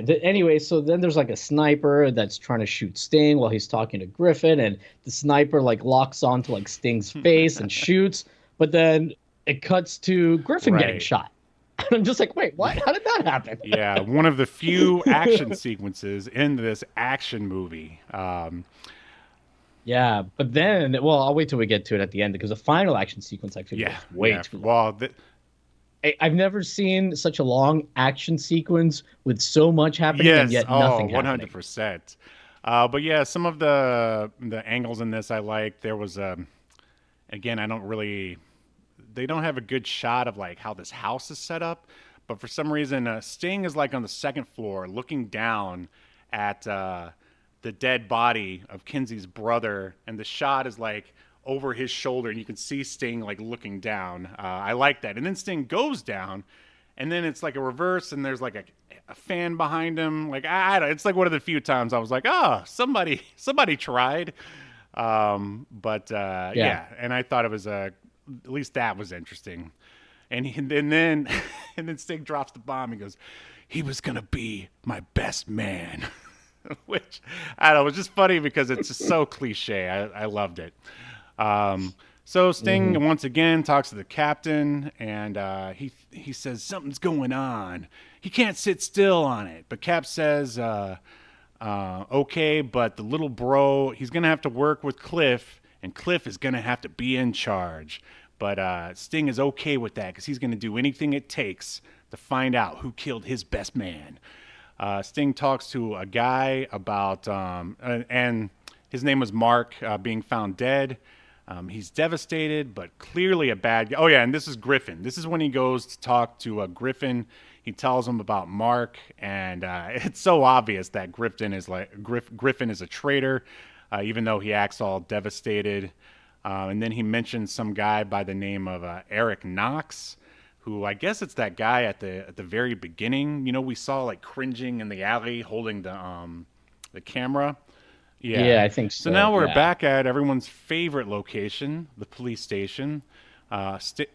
So then there's like a sniper that's trying to shoot Sting while he's talking to Griffin, and the sniper like locks onto like Sting's face and shoots, but then it cuts to Griffin getting Right. shot. And I'm just like, wait, what? How did that happen? Yeah, one of the few action sequences in this action movie. Yeah, but then, well, I'll wait till we get to it at the end because the final action sequence I feel Yeah, is way yeah. too long. Well, I've never seen such a long action sequence with so much happening and yes, yet oh, nothing happening. 100%. But yeah, some of the angles in this I like. There was again, I don't really. They don't have a good shot of like how this house is set up, but for some reason, Sting is like on the second floor, looking down at the dead body of Kinsey's brother, and the shot is like over his shoulder, and you can see Sting like looking down. I like that. And then Sting goes down, and then it's like a reverse, and there's like a fan behind him. Like it's like one of the few times I was like, oh, somebody tried. Yeah, and I thought it was at least that was interesting. And then Sting drops the bomb. He goes, he was gonna be my best man. Which I don't know, it was just funny because it's just so cliche. I loved it. So Sting once again talks to the captain, and he says something's going on. He can't sit still on it. But Cap says, okay, but the little bro, he's gonna have to work with Cliff, and Cliff is gonna have to be in charge. But Sting is okay with that because he's gonna do anything it takes to find out who killed his best man. Sting talks to a guy about, and his name was Mark, being found dead. He's devastated, but clearly a bad guy. Oh, yeah, and this is Griffin. This is when he goes to talk to Griffin. He tells him about Mark, and it's so obvious that Griffin is a traitor, even though he acts all devastated. And then he mentions some guy by the name of Eric Knox, who I guess it's that guy at the very beginning. You know, we saw like cringing in the alley holding the camera. Yeah, I think so. So now we're back at everyone's favorite location, the police station. Steve,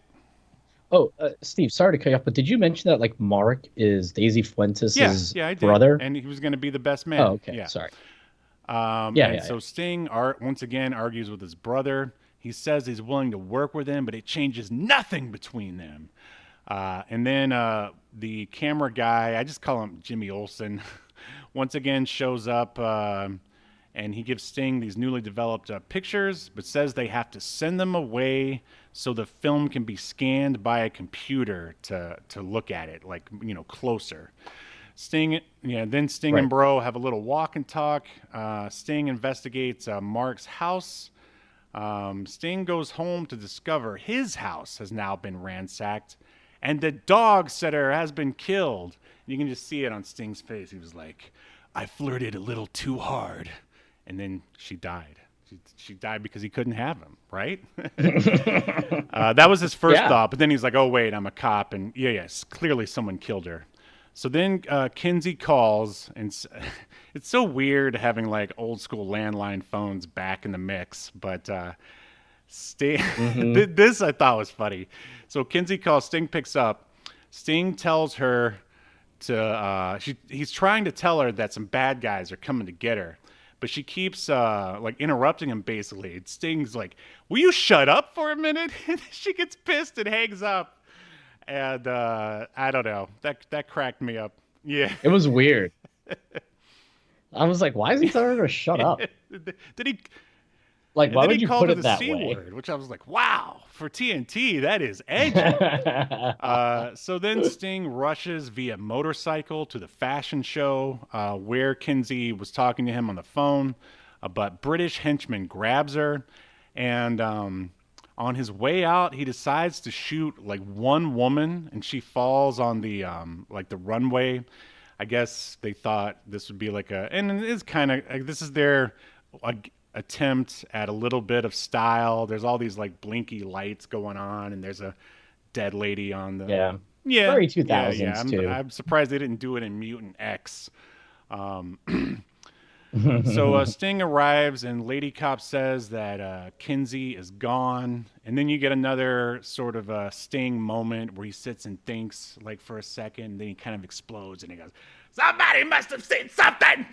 sorry to cut you off, but did you mention that like Mark is Daisy Fuentes' I did. brother? And he was going to be the best man. Oh, okay. Yeah. Sorry. So Sting once again argues with his brother. He says he's willing to work with him, but it changes nothing between them. And then the camera guy, I just call him Jimmy Olsen, once again shows up, and he gives Sting these newly developed pictures, but says they have to send them away so the film can be scanned by a computer to look at it, like, closer. Sting and Bro have a little walk and talk. Sting investigates Mark's house. Sting goes home to discover his house has now been ransacked, and the dog sitter has been killed. You can just see it on Sting's face. He was like, I flirted a little too hard. And then she died. She died because he couldn't have him, right? That was his first thought. But then he's like, oh, wait, I'm a cop. And yes, clearly someone killed her. So then Kinsey calls, and it's so weird having like old school landline phones back in the mix. But Sting, this I thought was funny. So Kinsey calls, Sting picks up. Sting tells her he's trying to tell her that some bad guys are coming to get her. But she keeps like interrupting him basically. And Sting's like, will you shut up for a minute? And she gets pissed and hangs up. And I don't know. That cracked me up. Yeah. It was weird. I was like, why is he telling her to shut up? Did he? Like, why would you put it that C way? Word, which I was like, wow, for TNT, that is edgy. So then Sting rushes via motorcycle to the fashion show where Kinsey was talking to him on the phone. But British henchman grabs her, and on his way out, he decides to shoot like one woman, and she falls on the the runway. I guess they thought this would be and it is kind of this is their attempt at a little bit of style. There's all these like blinky lights going on, and there's a dead lady on the very 2000s too. I'm surprised they didn't do it in Mutant X. So Sting arrives, and Lady Cop says that Kinsey is gone, and then you get another sort of Sting moment where he sits and thinks like for a second, and then he kind of explodes, and he goes, somebody must have seen something.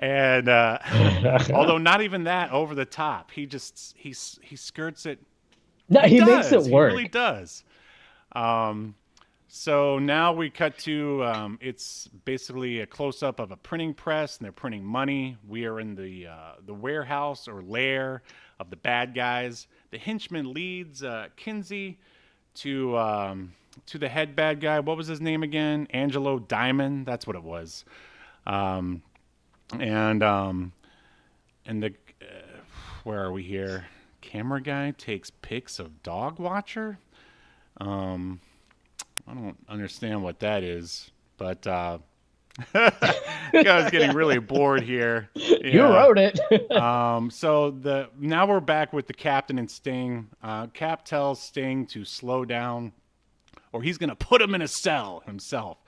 And although not even that over the top, he skirts it. No, he makes it work. He really does. So now we cut to it's basically a close up of a printing press, and they're printing money. We are in the warehouse or lair of the bad guys. The henchman leads Kinsey to the head bad guy. What was his name again? Angelo Diamond. That's what it was. And the where are we here? Camera guy takes pics of dog watcher. I don't understand what that is, but was getting really bored here. You wrote it. So now we're back with the captain and Sting. Cap tells Sting to slow down, or he's gonna put him in a cell himself.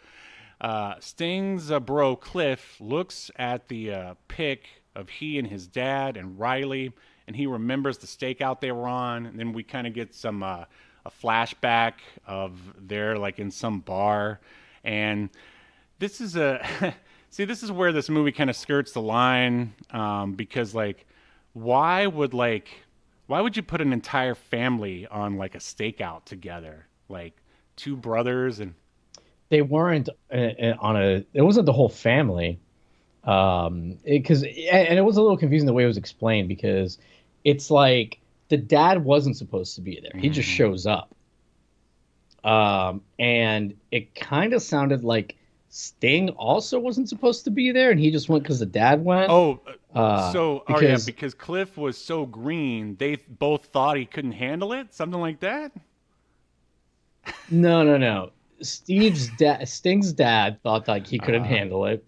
Sting's bro Cliff looks at the pic of he and his dad and Riley, and he remembers the stakeout they were on. And then we kind of get some a flashback of they're like in some bar, and this is see, this is where this movie kind of skirts the line, because like, why would you put an entire family on like a stakeout together, like two brothers? And they weren't on a. It wasn't the whole family, and it was a little confusing the way it was explained, because it's like the dad wasn't supposed to be there. He just shows up, and it kind of sounded like Sting also wasn't supposed to be there, and he just went because the dad went. Because Cliff was so green, they both thought he couldn't handle it, something like that. No. Sting's dad thought like he couldn't handle it,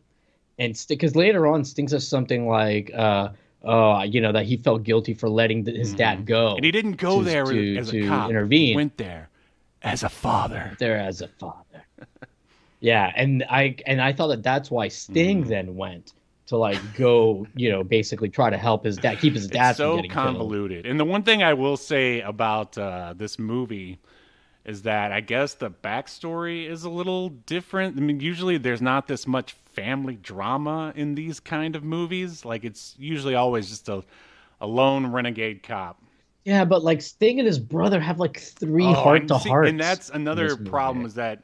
and because later on Sting says something like, that he felt guilty for letting his dad go, and he didn't go there as a cop. Intervene. He went there as a father. Yeah, and I thought that's why Sting then went to like go, basically try to help his dad, keep his dad it's from so getting convoluted. killed. And the one thing I will say about this movie is that I guess the backstory is a little different. I mean, usually there's not this much family drama in these kind of movies. Like, it's usually always just a lone renegade cop. Yeah, but like Sting and his brother have like three heart-to-hearts. And that's another problem, is that,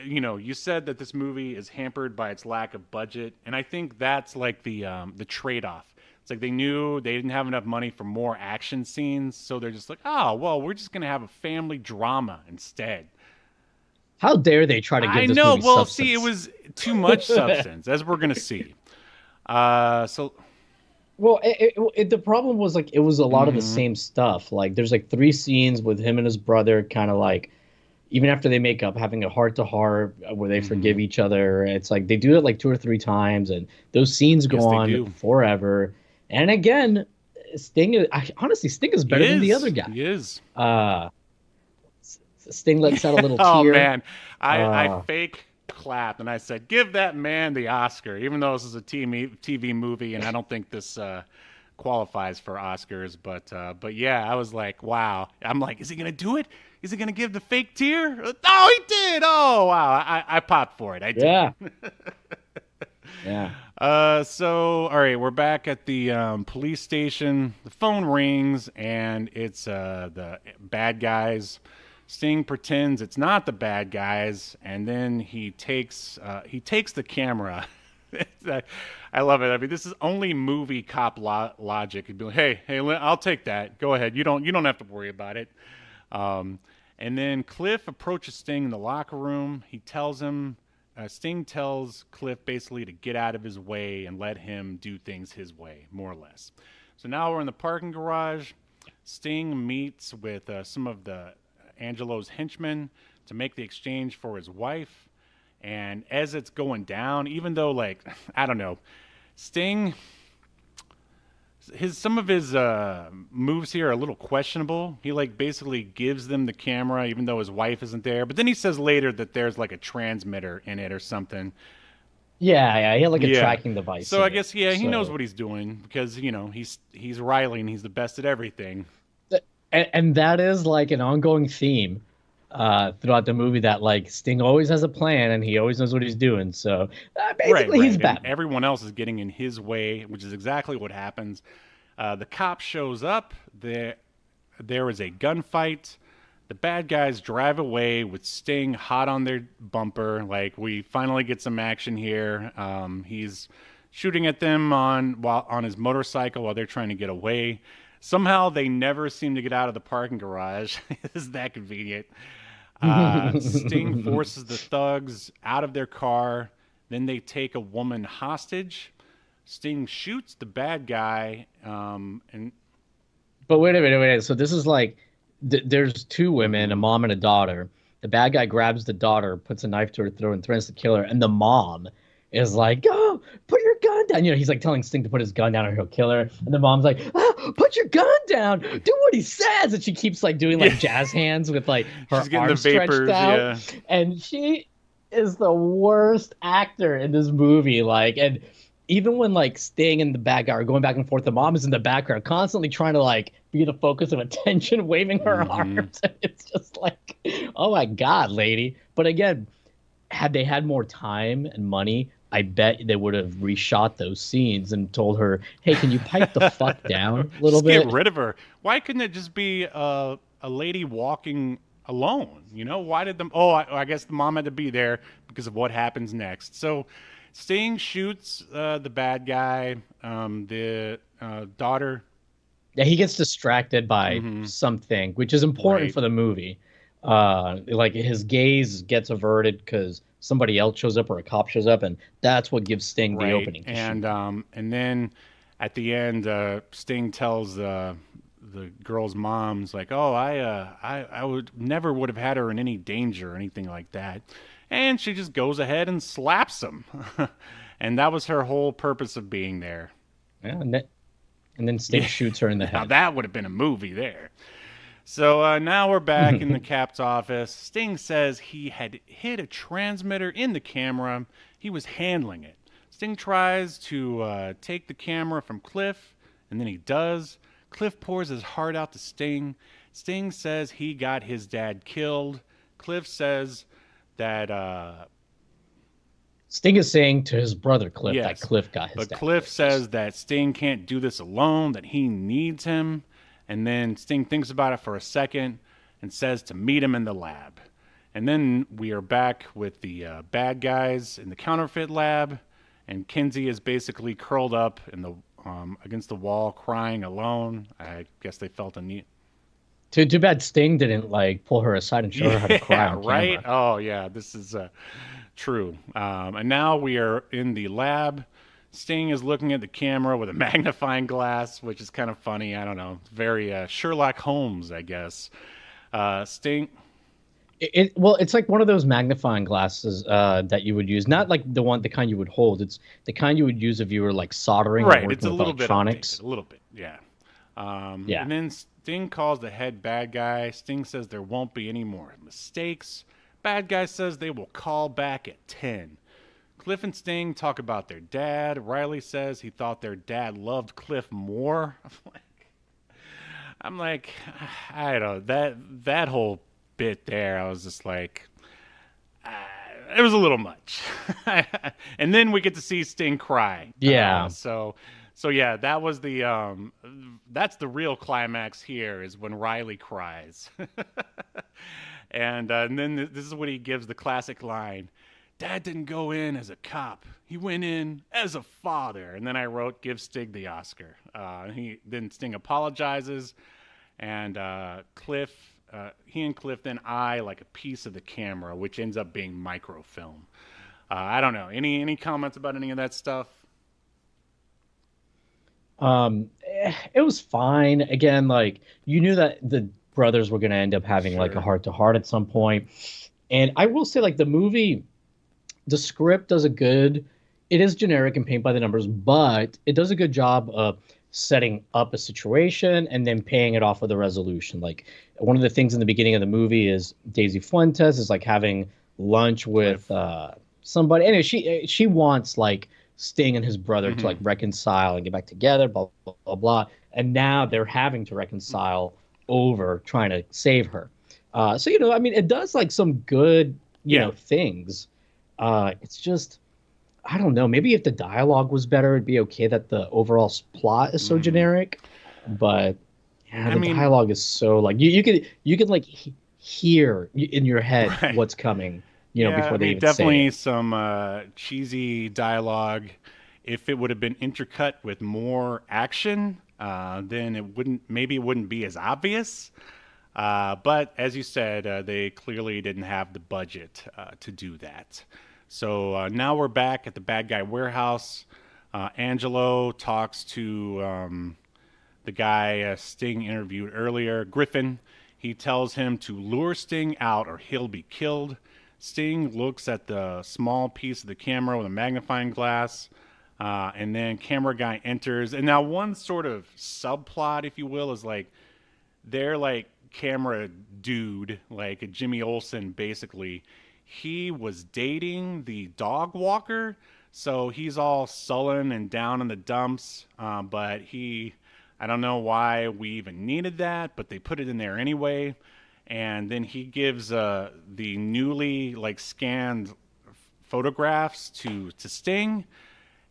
you said that this movie is hampered by its lack of budget, and I think that's like the trade-off. It's like they knew they didn't have enough money for more action scenes, so they're just like, oh, well, we're just going to have a family drama instead. How dare they try to give this movie substance? See, it was too much substance, as we're going to see. The problem was like it was a lot of the same stuff. Like there's like 3 scenes with him and his brother kind of like, even after they make up, having a heart-to-heart where they forgive each other. It's like they do it like 2 or 3 times, and those scenes go on forever. And again, Sting is better than the other guy. He is. Sting lets out a little tear. Oh, man. I fake clapped, and I said, give that man the Oscar, even though this is a TV movie, and I don't think this qualifies for Oscars. But yeah, I was like, wow. I'm like, is he going to do it? Is he going to give the fake tear? Oh, he did. Oh, wow. I popped for it. I did. Yeah. Yeah. So, all right, we're back at the police station. The phone rings, and it's the bad guys. Sting pretends it's not the bad guys, and then he takes the camera. I love it. I mean, this is only movie cop logic. He'd be like, hey, I'll take that. Go ahead. You don't have to worry about it. And then Cliff approaches Sting in the locker room. He tells him. Sting tells Cliff basically to get out of his way and let him do things his way, more or less. So now we're in the parking garage. Sting meets with some of the Angelo's henchmen to make the exchange for his wife. And as it's going down, even though, like, I don't know, Sting, some of his moves here are a little questionable. He like basically gives them the camera even though his wife isn't there, but then he says later that there's like a transmitter in it or something. Yeah, he had like a tracking device. So I guess he knows what he's doing, because he's Riley and he's the best at everything. And that is like an ongoing theme throughout the movie, that like Sting always has a plan and he always knows what he's doing. So basically he's Batman. And everyone else is getting in his way, which is exactly what happens. The cop shows up. There is a gunfight. The bad guys drive away with Sting hot on their bumper. Like, we finally get some action here. He's shooting at them on his motorcycle while they're trying to get away. Somehow they never seem to get out of the parking garage. Is that convenient? Sting forces the thugs out of their car. Then they take a woman hostage. Sting shoots the bad guy. But wait a minute. So this is like, there's 2 women, a mom and a daughter. The bad guy grabs the daughter, puts a knife to her throat, and threatens to kill her. And the mom is like, "Oh, put your gun down." He's like telling Sting to put his gun down or he'll kill her. And the mom's like, "Put your gun down. Do what he says." And she keeps like doing like jazz hands with like her She's getting arms the vapors, stretched out. yeah. And she is the worst actor in this movie. Like, and even when like Sting and the bad guy are going back and forth, the mom is in the background, constantly trying to like be the focus of attention, waving her arms. And it's just like, oh my God, lady. But again, had they had more time and money, I bet they would have reshot those scenes and told her, "Hey, can you pipe the fuck down a little bit?" Get rid of her. Why couldn't it just be a lady walking alone? Why did them? Oh, I guess the mom had to be there because of what happens next. So Sting shoots the bad guy, the daughter. Yeah, he gets distracted by something, which is important Right. for the movie. Like his gaze gets averted because somebody else shows up or a cop shows up, and that's what gives Sting the opening. To shoot. And then at the end, Sting tells the girl's mom's like, "Oh, I would have had her in any danger or anything like that," and she just goes ahead and slaps him, and that was her whole purpose of being there. Yeah, and then Sting shoots her in the Now head. that would have been a movie there. So now we're back in the Cap's office. Sting says he had hit a transmitter in the camera. He was handling it. Sting tries to take the camera from Cliff, and then he does. Cliff pours his heart out to Sting. Sting says he got his dad killed. Cliff says that... Sting is saying to his brother Cliff yes, that Cliff got his but dad Cliff killed. says that Sting can't do this alone, that he needs him. And then Sting thinks about it for a second and says to meet him in the lab. And then we are back with the bad guys in the counterfeit lab, and Kinsey is basically curled up in the against the wall, crying alone. I guess they felt a need. Too bad Sting didn't like pull her aside and show her how to cry on right? camera. Oh yeah, this is true. And now we are in the lab. Sting is looking at the camera with a magnifying glass, which is kind of funny. I don't know. Very Sherlock Holmes, I guess. Sting. Well, it's like one of those magnifying glasses that you would use, not like the kind you would hold. It's the kind you would use if you were like soldering or Right, working it's a with little electronics. bit a little bit, yeah. Yeah. And then Sting calls the head bad guy. Sting says there won't be any more mistakes. Bad guy says they will call back at 10. Cliff and Sting talk about their dad. Riley says he thought their dad loved Cliff more. I'm like, I don't know, that whole bit there. I was just like, it was a little much. And then we get to see Sting cry. Yeah. So yeah, that was that's the real climax here is when Riley cries. And then this is when he gives the classic line. Dad didn't go in as a cop. He went in as a father. And then I wrote, give Sting the Oscar. Then Sting apologizes, and he and Cliff then eye like a piece of the camera, which ends up being microfilm. I don't know. Any comments about any of that stuff? It was fine. Again, like you knew that the brothers were going to end up having like a heart-to-heart at some point. And I will say, like the movie, the script does it is generic and paint by the numbers, but it does a good job of setting up a situation and then paying it off with a resolution. Like one of the things in the beginning of the movie is Daisy Fuentes is like having lunch with somebody. Anyway, she wants like Sting and his brother to like reconcile and get back together, blah, blah, blah, blah. And now they're having to reconcile over trying to save her. So, I mean, it does like some good, you know, things. It's just, I don't know. Maybe if the dialogue was better, it'd be okay that the overall plot is so generic. But yeah, the dialogue is so like you could like hear in your head what's coming. Before they even definitely say it. Some cheesy dialogue. If it would have been intercut with more action, then it wouldn't be as obvious. But as you said, they clearly didn't have the budget to do that. So now we're back at the bad guy warehouse. Angelo talks to the guy Sting interviewed earlier, Griffin. He tells him to lure Sting out or he'll be killed. Sting looks at the small piece of the camera with a magnifying glass, and then camera guy enters. And now one sort of subplot, if you will, is like their like camera dude, like Jimmy Olsen, basically. He was dating the dog walker, so he's all sullen and down in the dumps. But I don't know why we even needed that, but they put it in there anyway. And then he gives the newly like scanned photographs to Sting,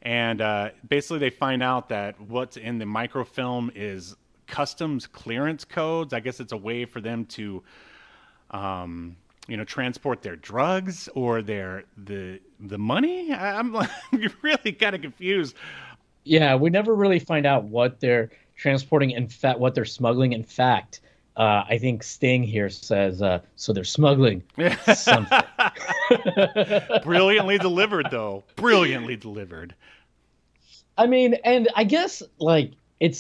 and basically they find out that what's in the microfilm is customs clearance codes. I guess it's a way for them to, transport their drugs or the money. I'm like, really kind of confused. Yeah, we never really find out what they're transporting. In fact, what they're smuggling. In fact, I think Sting here says, so they're smuggling something. Brilliantly delivered, though. Brilliantly delivered. I mean, and I guess, like, it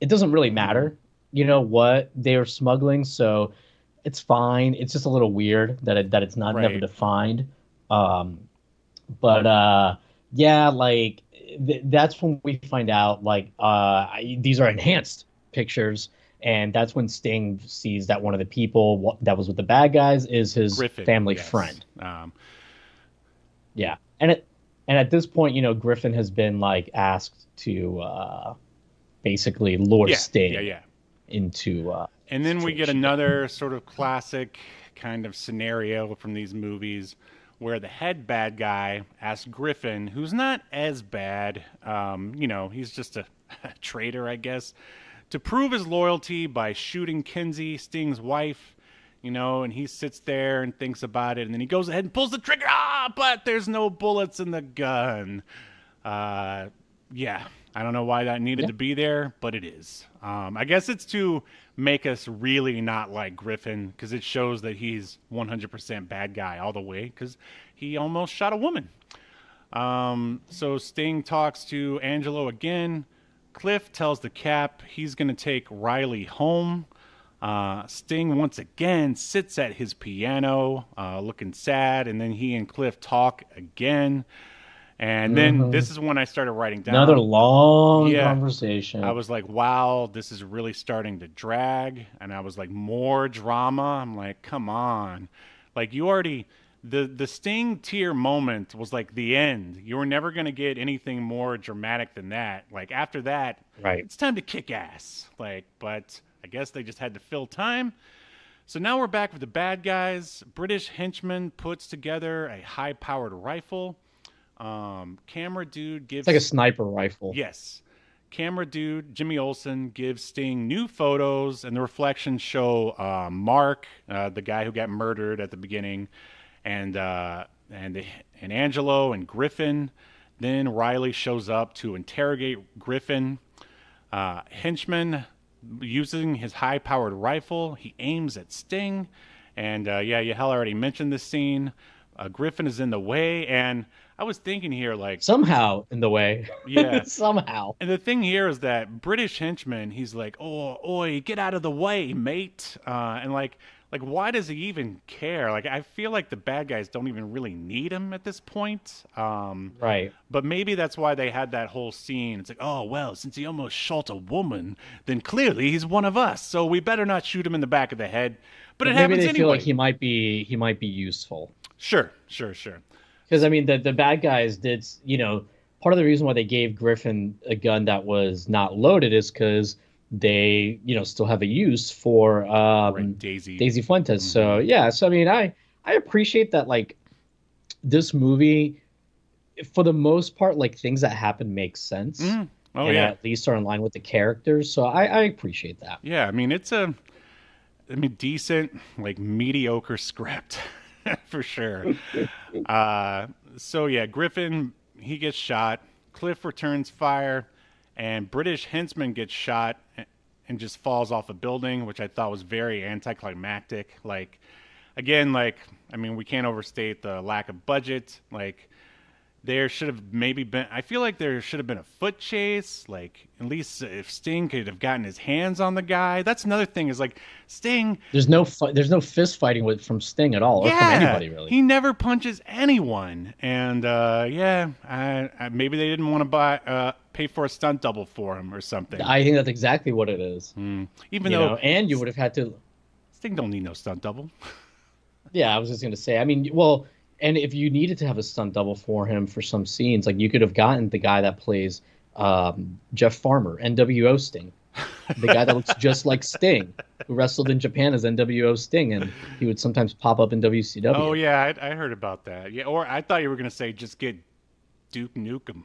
doesn't really matter, what they're smuggling, so it's fine. It's just a little weird that it's not Right. never defined. Yeah, like, that's when we find out, like, these are enhanced pictures. And that's when Sting sees that one of the people that was with the bad guys is his Griffin, family yes. friend. Yeah, and at this point, Griffin has been like asked to basically lure Sting into. And then we get another sort of classic kind of scenario from these movies where the head bad guy asks Griffin, who's not as bad, he's just a traitor, I guess, to prove his loyalty by shooting Kinsey, Sting's wife, and he sits there and thinks about it, and then he goes ahead and pulls the trigger. But there's no bullets in the gun. I don't know why that needed to be there, but it is. I guess it's to make us really not like Griffin, because it shows that he's 100% bad guy all the way, because he almost shot a woman. So Sting talks to Angelo again. Cliff tells the Cap he's going to take Riley home. Sting once again sits at his piano, looking sad, and then he and Cliff talk again. And then this is when I started writing down. Another long conversation. I was like, wow, this is really starting to drag. And I was like, more drama? I'm like, come on. Like, you already... The Sting tear moment was like the end. You were never going to get anything more dramatic than that. Like, after that, it's time to kick ass. Like, but I guess they just had to fill time. So now we're back with the bad guys. British henchman puts together a high-powered rifle. Camera dude gives... It's like a sniper rifle. Yes. Camera dude, Jimmy Olsen, gives Sting new photos, and the reflections show Mark, the guy who got murdered at the beginning, and Angelo and Griffin. Then Riley shows up to interrogate Griffin. Henchman, using his high-powered rifle, he aims at Sting. And Yahel already mentioned this scene. Griffin is in the way, and I was thinking here, like... Somehow in the way. Yeah. Somehow. And the thing here is that British henchman, he's like, oh, oi, get out of the way, mate. And like, why does he even care? Like, I feel like the bad guys don't even really need him at this point. Right. But maybe that's why they had that whole scene. It's like, oh, well, since he almost shot a woman, then clearly he's one of us. So we better not shoot him in the back of the head. But it happens anyway. Maybe they feel like he might be useful. Sure. Because, I mean, the bad guys did, part of the reason why they gave Griffin a gun that was not loaded is because they, still have a use for Daisy Fuentes. Mm-hmm. So I mean, I appreciate that, like, this movie, for the most part, like, things that happen make sense. Mm. Oh, and yeah. at least are in line with the characters. So I appreciate that. Yeah, I mean, it's a decent, like, mediocre script. For sure. Griffin, he gets shot. Cliff returns fire, and British henchman gets shot and just falls off a building, which I thought was very anticlimactic. Like, again, like, I mean, we can't overstate the lack of budget. Like, there should have maybe been. I feel like there should have been a foot chase. Like at least if Sting could have gotten his hands on the guy. That's another thing. Is like Sting. There's no fist fighting from Sting at all, or from anybody really. He never punches anyone. And I maybe they didn't want to pay for a stunt double for him or something. I think that's exactly what it is. Even though, and you would have had to. Sting don't need no stunt double. Yeah, I was just gonna say. I mean, well. And if you needed to have a stunt double for him for some scenes, like you could have gotten the guy that plays Jeff Farmer, NWO Sting, the guy that looks just like Sting, who wrestled in Japan as NWO Sting, and he would sometimes pop up in WCW. Oh yeah, I heard about that. Yeah, or I thought you were gonna say just get Duke Nukem.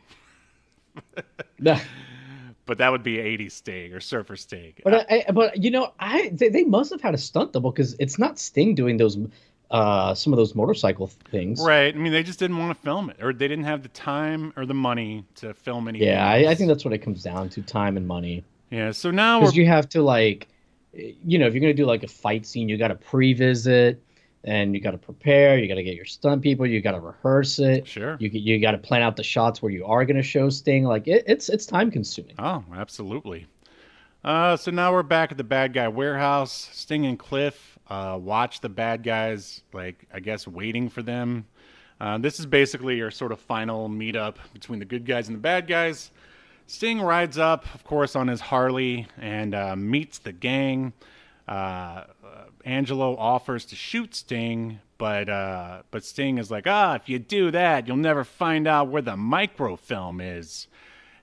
But that would be 80s Sting or Surfer Sting. But they must have had a stunt double because it's not Sting doing those. Some of those motorcycle things. Right. I mean, they just didn't want to film it, or they didn't have the time or the money to film anything. Yeah, I think that's what it comes down to, time and money. Yeah, so now because you have to if you're gonna do like a fight scene, you got to pre-visit, and you got to prepare. You got to get your stunt people. You got to rehearse it. Sure. You got to plan out the shots where you are gonna show Sting. Like it's time consuming. Oh, absolutely. So now we're back at the bad guy warehouse. Sting and Cliff watch the bad guys, like, I guess, waiting for them. This is basically your sort of final meetup between the good guys and the bad guys. Sting rides up, of course, on his Harley and meets the gang. Angelo offers to shoot Sting, but Sting is like, if you do that, you'll never find out where the microfilm is.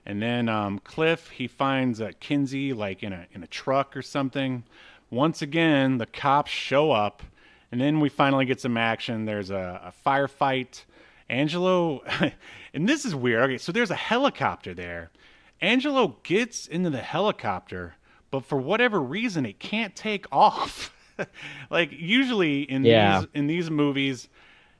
And then Cliff, he finds Kinsey like in a truck or something. Once again, the cops show up, and then we finally get some action. There's a firefight. Angelo, and this is weird. Okay, so there's a helicopter there. Angelo gets into the helicopter, but for whatever reason, it can't take off. Like usually in these movies,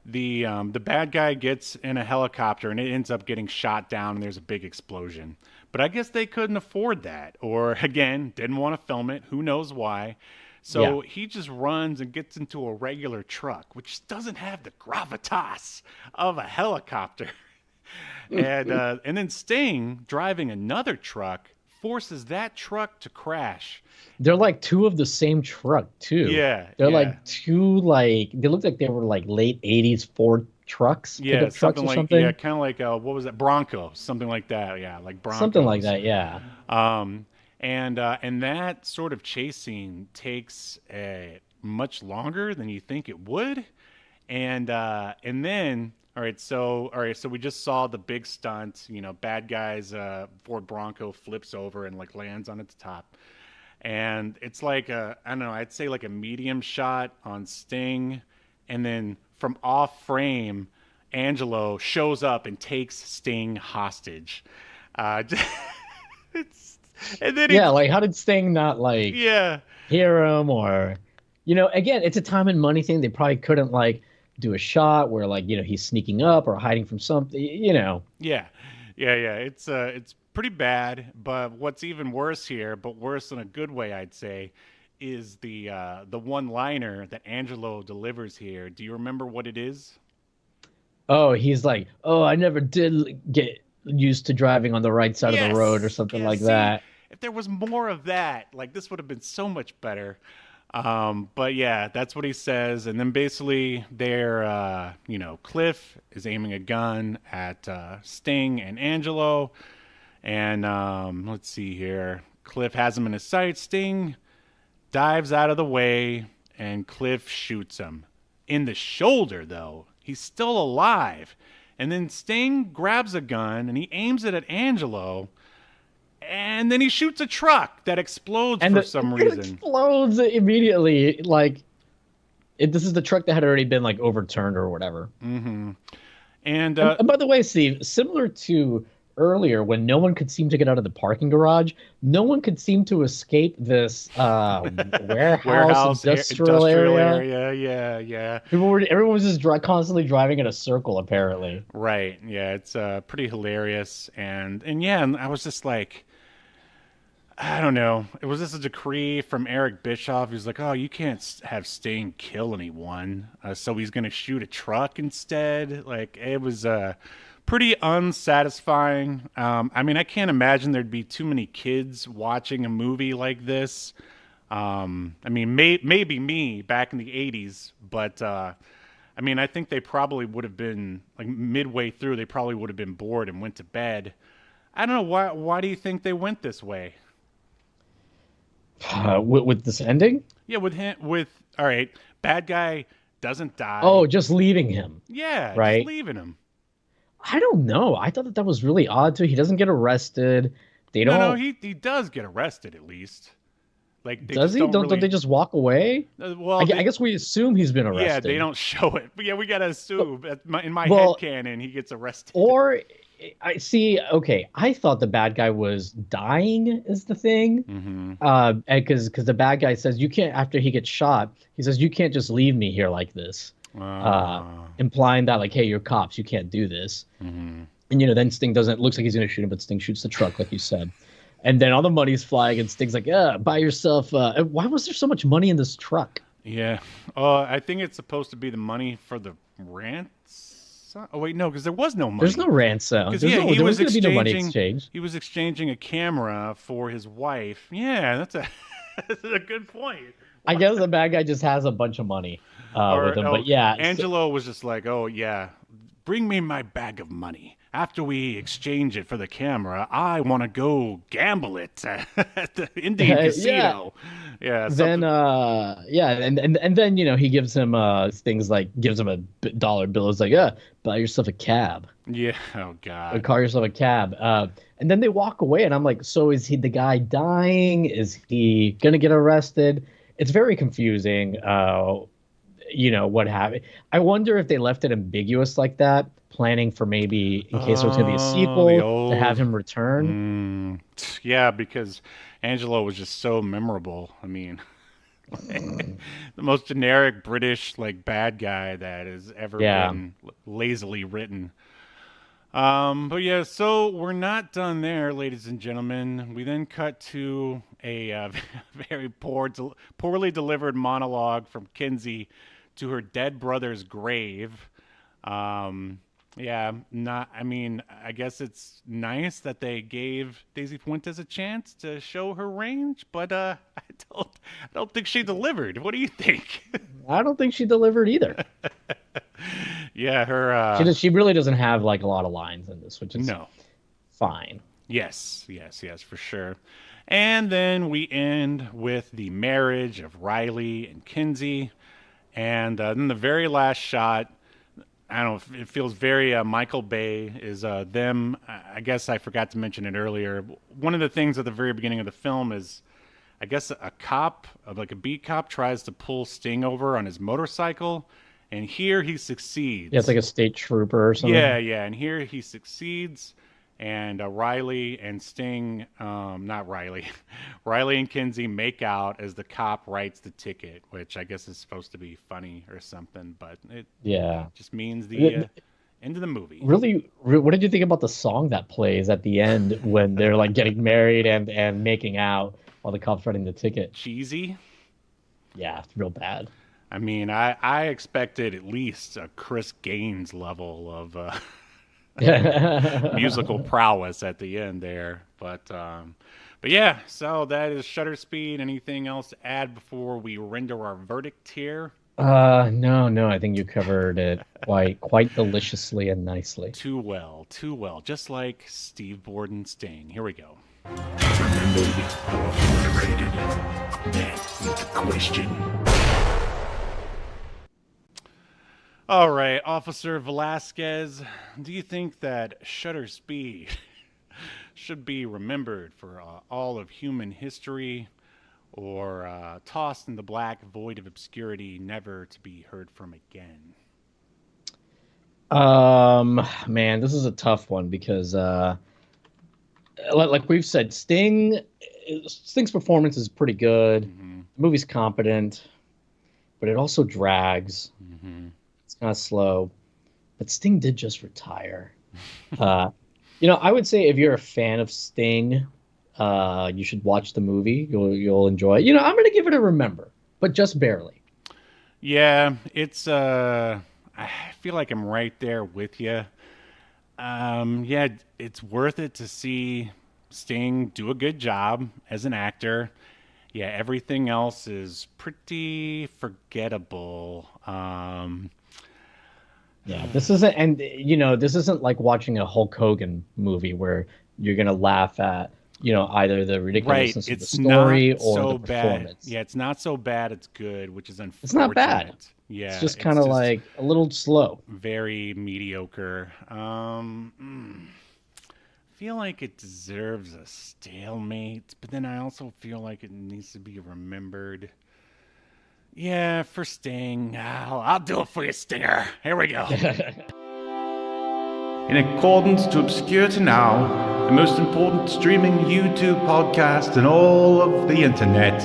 the bad guy gets in a helicopter and it ends up getting shot down and there's a big explosion. But I guess they couldn't afford that, or again, didn't want to film it. Who knows why? So he just runs and gets into a regular truck, which doesn't have the gravitas of a helicopter. And then Sting, driving another truck, forces that truck to crash. They're like two of the same truck too. Yeah, they're like two they look like they were like late 80s Ford trucks. Yeah, something like something. Yeah, kind of like what was that? Bronco, something like that. Yeah, like Bronco. Something like that. Yeah. And that sort of chase scene takes much longer than you think it would, and then. All right, so we just saw the big stunt. Bad guys. Ford Bronco flips over and like lands on its top, and it's like I don't know. I'd say like a medium shot on Sting, and then from off frame, Angelo shows up and takes Sting hostage. And then like how did Sting not hear him or, again, it's a time and money thing. They probably couldn't do a shot where he's sneaking up or hiding from something, Yeah. It's pretty bad, but what's even worse here, but worse in a good way, I'd say, is the one-liner that Angelo delivers here. Do you remember what it is? Oh, he's like, I never did get used to driving on the right side of the road or something like that. If there was more of that, this would have been so much better. But yeah, that's what he says. And then basically they're, Cliff is aiming a gun at Sting and Angelo. And let's see here. Cliff has him in his sights. Sting dives out of the way and Cliff shoots him. In the shoulder, though. He's still alive. And then Sting grabs a gun and he aims it at Angelo. And then he shoots a truck that explodes for some reason. It explodes immediately. This is the truck that had already been overturned or whatever. Mm-hmm. And by the way, Steve, similar to earlier when no one could seem to get out of the parking garage, no one could seem to escape this warehouse industrial area. Yeah. Everyone was just constantly driving in a circle, apparently. Right. Yeah, it's pretty hilarious. And I was just like, I don't know. Was this a decree from Eric Bischoff? He was like, you can't have Sting kill anyone, so he's going to shoot a truck instead. It was pretty unsatisfying. I mean, I can't imagine there'd be too many kids watching a movie like this. I mean, maybe me back in the 80s, but I mean, I think they probably would have been, like, midway through, they probably would have been bored and went to bed. I don't know, why do you think they went this way? With this ending? Yeah, all right, bad guy doesn't die. Oh, just leaving him. Yeah, right? Just leaving him. I don't know. I thought that was really odd too. He doesn't get arrested. They don't. No, he does get arrested at least. Like, does he? Don't they just walk away? Well, I guess we assume he's been arrested. Yeah, they don't show it, but yeah, we gotta assume. In my headcanon, he gets arrested. Or I see. Okay, I thought the bad guy was dying. Is the thing? Because the bad guy says you can't. After he gets shot, he says you can't just leave me here like this. Implying that, like, hey, you're cops, you can't do this. And then Sting looks like he's gonna shoot him, but Sting shoots the truck, like you said. And then all the money's flying, and Sting's like, buy yourself. Why was there so much money in this truck? Yeah. I think it's supposed to be the money for the ransom. Oh, wait, no, because there was no money. There's no ransom. There was going to be no money exchange. He was exchanging a camera for his wife. Yeah, that's a good point. I guess the bad guy just has a bunch of money with him. But yeah. Angelo was just like, oh, yeah, bring me my bag of money. After we exchange it for the camera, I want to go gamble it at the Indian casino. Yeah. Then, and then he gives him things like gives him a dollar bill. It's like, buy yourself a cab. Yeah. Oh God. Or call yourself a cab. And then they walk away, and I'm like, so is he the guy dying? Is he gonna get arrested? It's very confusing. What happened? I wonder if they left it ambiguous like that, planning for maybe in case there was going to be a sequel to have him return. Yeah, because Angelo was just so memorable. I mean, the most generic British bad guy that has ever been lazily written. But yeah, so we're not done there, ladies and gentlemen. We then cut to a very poorly delivered monologue from Kinsey to her dead brother's grave. I guess it's nice that they gave Daisy Fuentes a chance to show her range, but I don't think she delivered. What do you think? I don't think she delivered either. Yeah, her she really doesn't have a lot of lines in this, which is fine. Yes, for sure. And then we end with the marriage of Riley and Kinsey. And then the very last shot, I don't know, it feels very Michael Bay, is them. I guess I forgot to mention it earlier. One of the things at the very beginning of the film is, I guess a cop, a beat cop, tries to pull Sting over on his motorcycle. And here he succeeds. Yeah, it's like a state trooper or something. Yeah. And here he succeeds. And Riley and Sting, not Riley, Riley and Kinsey make out as the cop writes the ticket, which I guess is supposed to be funny or something, but it just means the end of the movie. Really, what did you think about the song that plays at the end when they're getting married and making out while the cop's writing the ticket? Cheesy? Yeah, it's real bad. I mean, I expected at least a Chris Gaines level of musical prowess at the end there, but yeah, so that is Shutterspeed. Anything else to add before we render our verdict here? No, I think you covered it quite deliciously and nicely. Too well, just like Steve Borden Sting. Here we go. Remember, you are moderated. That's the question. All right, Officer Velazquez, do you think that Shutterspeed should be remembered for all of human history, or tossed in the black void of obscurity, never to be heard from again? Man, this is a tough one because, like we've said, Sting's performance is pretty good. Mm-hmm. The movie's competent, but it also drags. Mm-hmm. It's kind of slow, but Sting did just retire. I would say if you're a fan of Sting, you should watch the movie. You'll enjoy it. I'm going to give it a remember, but just barely. Yeah, it's I feel like I'm right there with you. Yeah, it's worth it to see Sting do a good job as an actor. Yeah, everything else is pretty forgettable. Yeah, this isn't, and this isn't like watching a Hulk Hogan movie where you're gonna laugh at, either the Right, ridiculousness of the it's not story or so the bad. performance. Yeah, it's not so bad. It's good, which is It's not bad. unfortunate. Yeah, It's just kind of like a little slow. very mediocre. Feel like it deserves a stalemate, but then I also feel like it needs to be remembered. Yeah, for Sting, I'll do it for you, Stinger. Here we go. In accordance to Obscurity Now, the most important streaming YouTube podcast in all of the internet,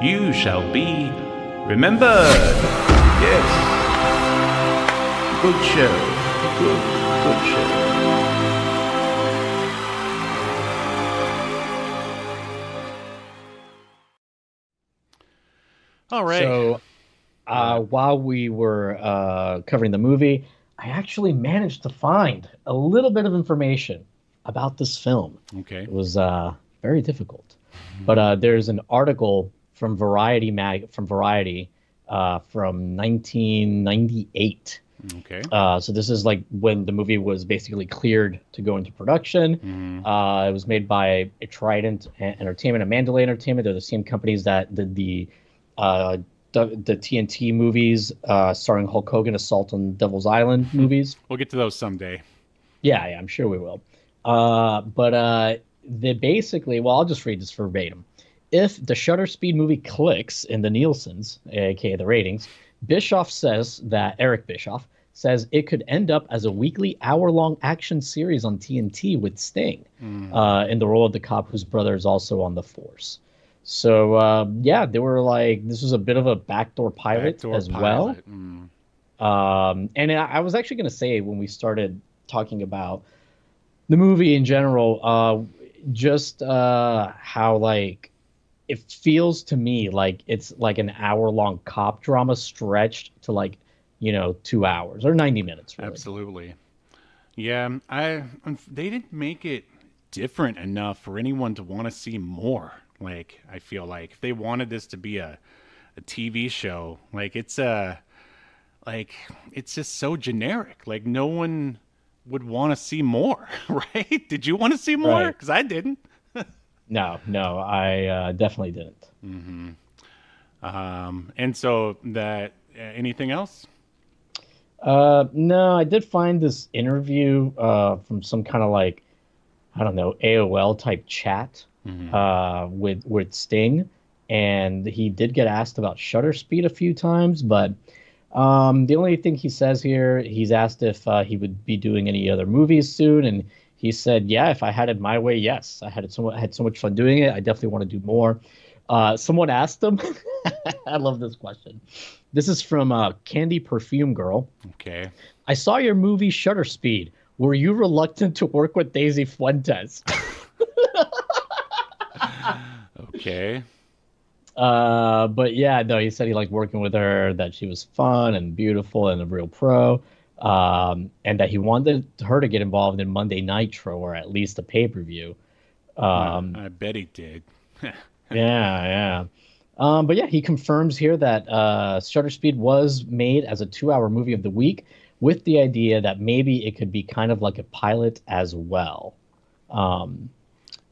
you shall be remembered. Yes. Good show. Good show. All right. So, while we were covering the movie, I actually managed to find a little bit of information about this film. Okay. It was very difficult, but there's an article from Variety from 1998. Okay. So this is like when the movie was basically cleared to go into production. It was made by Trident Entertainment and Mandalay Entertainment. They're the same companies that did the TNT movies starring Hulk Hogan, Assault on Devil's Island movies. We'll get to those someday. Yeah, I'm sure we will. But they basically, well, I'll just read this verbatim. If the Shutterspeed movie clicks in the Nielsen's, aka the ratings, Eric Bischoff says it could end up as a weekly hour-long action series on TNT with Sting in the role of the cop whose brother is also on the force. So, they were like, this was a bit of a backdoor pilot well. And I was actually going to say when we started talking about the movie in general, how like it feels to me like it's like an hour-long cop drama stretched to like 2 hours or 90 minutes. Really. Absolutely. Yeah, they didn't make it different enough for anyone to want to see more. Like, I feel like if they wanted this to be a TV show, like it's just so generic. Like no one would want to see more, right? Did you want to see more? Because I didn't. No, I definitely didn't. And so that anything else? No, I did find this interview from some kind of like, I don't know, AOL type chat with Sting, and he did get asked about Shutterspeed a few times, but the only thing he says here, he's asked if he would be doing any other movies soon, and he said, "Yeah, if I had it my way, yes. I had so much fun doing it. I definitely want to do more." Someone asked him, I love this question. This is from Candy Perfume Girl. Okay. I saw your movie Shutterspeed. Were you reluctant to work with Daisy Fuentes? Okay. But yeah, no, he said he liked working with her, that she was fun and beautiful and a real pro, and that he wanted her to get involved in Monday Nitro or at least a pay-per-view. I bet he did. Yeah. But yeah, he confirms here that Shutterspeed was made as a 2-hour movie of the week with the idea that maybe it could be kind of like a pilot as well.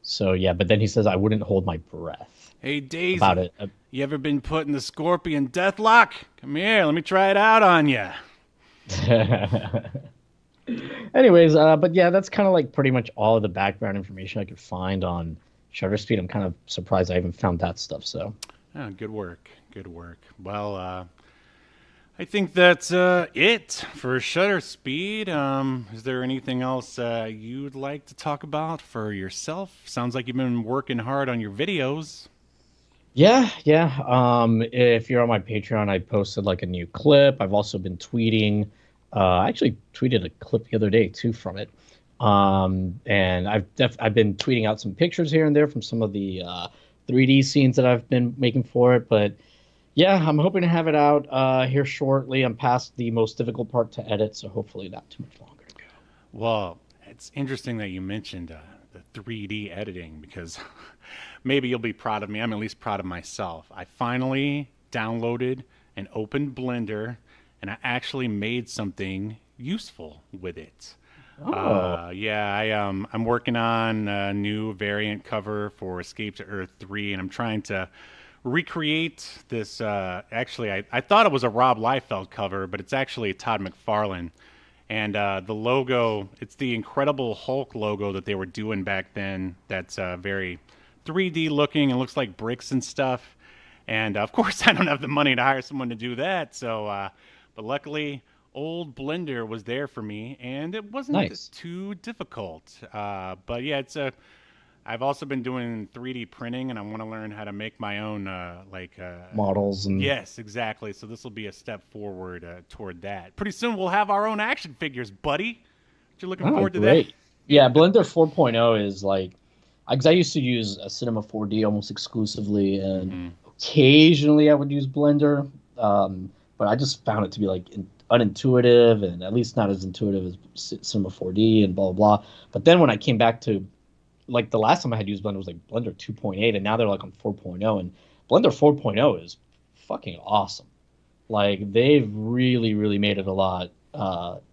So yeah, but then he says, I wouldn't hold my breath. Hey, Daisy, about it. You ever been put in the Scorpion Deathlock? Come here, let me try it out on you. Anyways, but yeah, that's kind of like pretty much all of the background information I could find on Shutterspeed. I'm kind of surprised I even found that stuff. So, oh, good work. Well, I think that's it for Shutterspeed. Is there anything else you'd like to talk about for yourself? Sounds like you've been working hard on your videos. Yeah. If you're on my Patreon, I posted like a new clip. I've also been tweeting. I actually tweeted a clip the other day too from it. And I've been tweeting out some pictures here and there from some of the 3D scenes that I've been making for it. But yeah, I'm hoping to have it out here shortly. I'm past the most difficult part to edit, so hopefully not too much longer to go. Well, It's interesting that you mentioned the 3D editing because maybe you'll be proud of me. I'm at least proud of myself. I finally downloaded and opened Blender, and I actually made something useful with it. I'm working on a new variant cover for Escape to Earth 3, and I'm trying to recreate this. Actually, I thought it was a Rob Liefeld cover, but it's actually a Todd McFarlane. And the logo, it's the Incredible Hulk logo that they were doing back then. That's very 3D looking and looks like bricks and stuff. And of course, I don't have the money to hire someone to do that. So, but luckily, old Blender was there for me, and it wasn't too difficult. But yeah, I've also been doing 3D printing, and I want to learn how to make my own models. And yes, exactly. So this will be a step forward toward that. Pretty soon we'll have our own action figures, buddy. You're looking forward to that? Yeah, Blender 4.0 is like, because I used to use Cinema 4D almost exclusively, and occasionally I would use Blender, but I just found it to be like unintuitive, and at least not as intuitive as Cinema 4D and blah blah blah. But then when I came back to, like, the last time I had used Blender was like Blender 2.8, and now they're like on 4.0, and Blender 4.0 is fucking awesome. Like, they've really made it a lot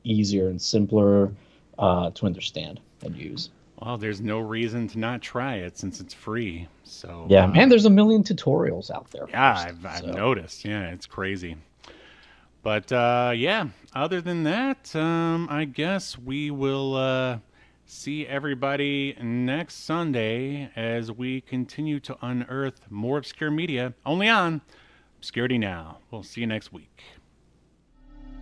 easier and simpler to understand and use. Well, there's no reason to not try it since it's free. So yeah, man, there's a million tutorials out there. Yeah, I've noticed. Yeah, it's crazy. But yeah, other than that, I guess we will see everybody next Sunday as we continue to unearth more obscure media, only on Obscurity Now. We'll see you next week.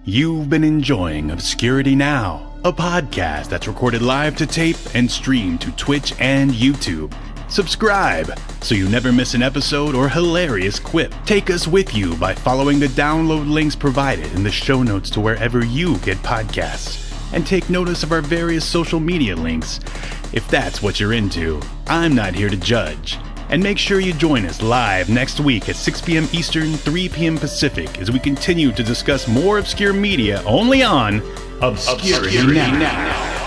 You've been enjoying Obscurity Now, a podcast that's recorded live to tape and streamed to Twitch and YouTube. Subscribe so you never miss an episode or hilarious quip. Take us with you by following the download links provided in the show notes to wherever you get podcasts. And take notice of our various social media links if that's what you're into. I'm not here to judge. And make sure you join us live next week at 6 p.m. Eastern, 3 p.m. Pacific as we continue to discuss more obscure media only on Obscurity Now.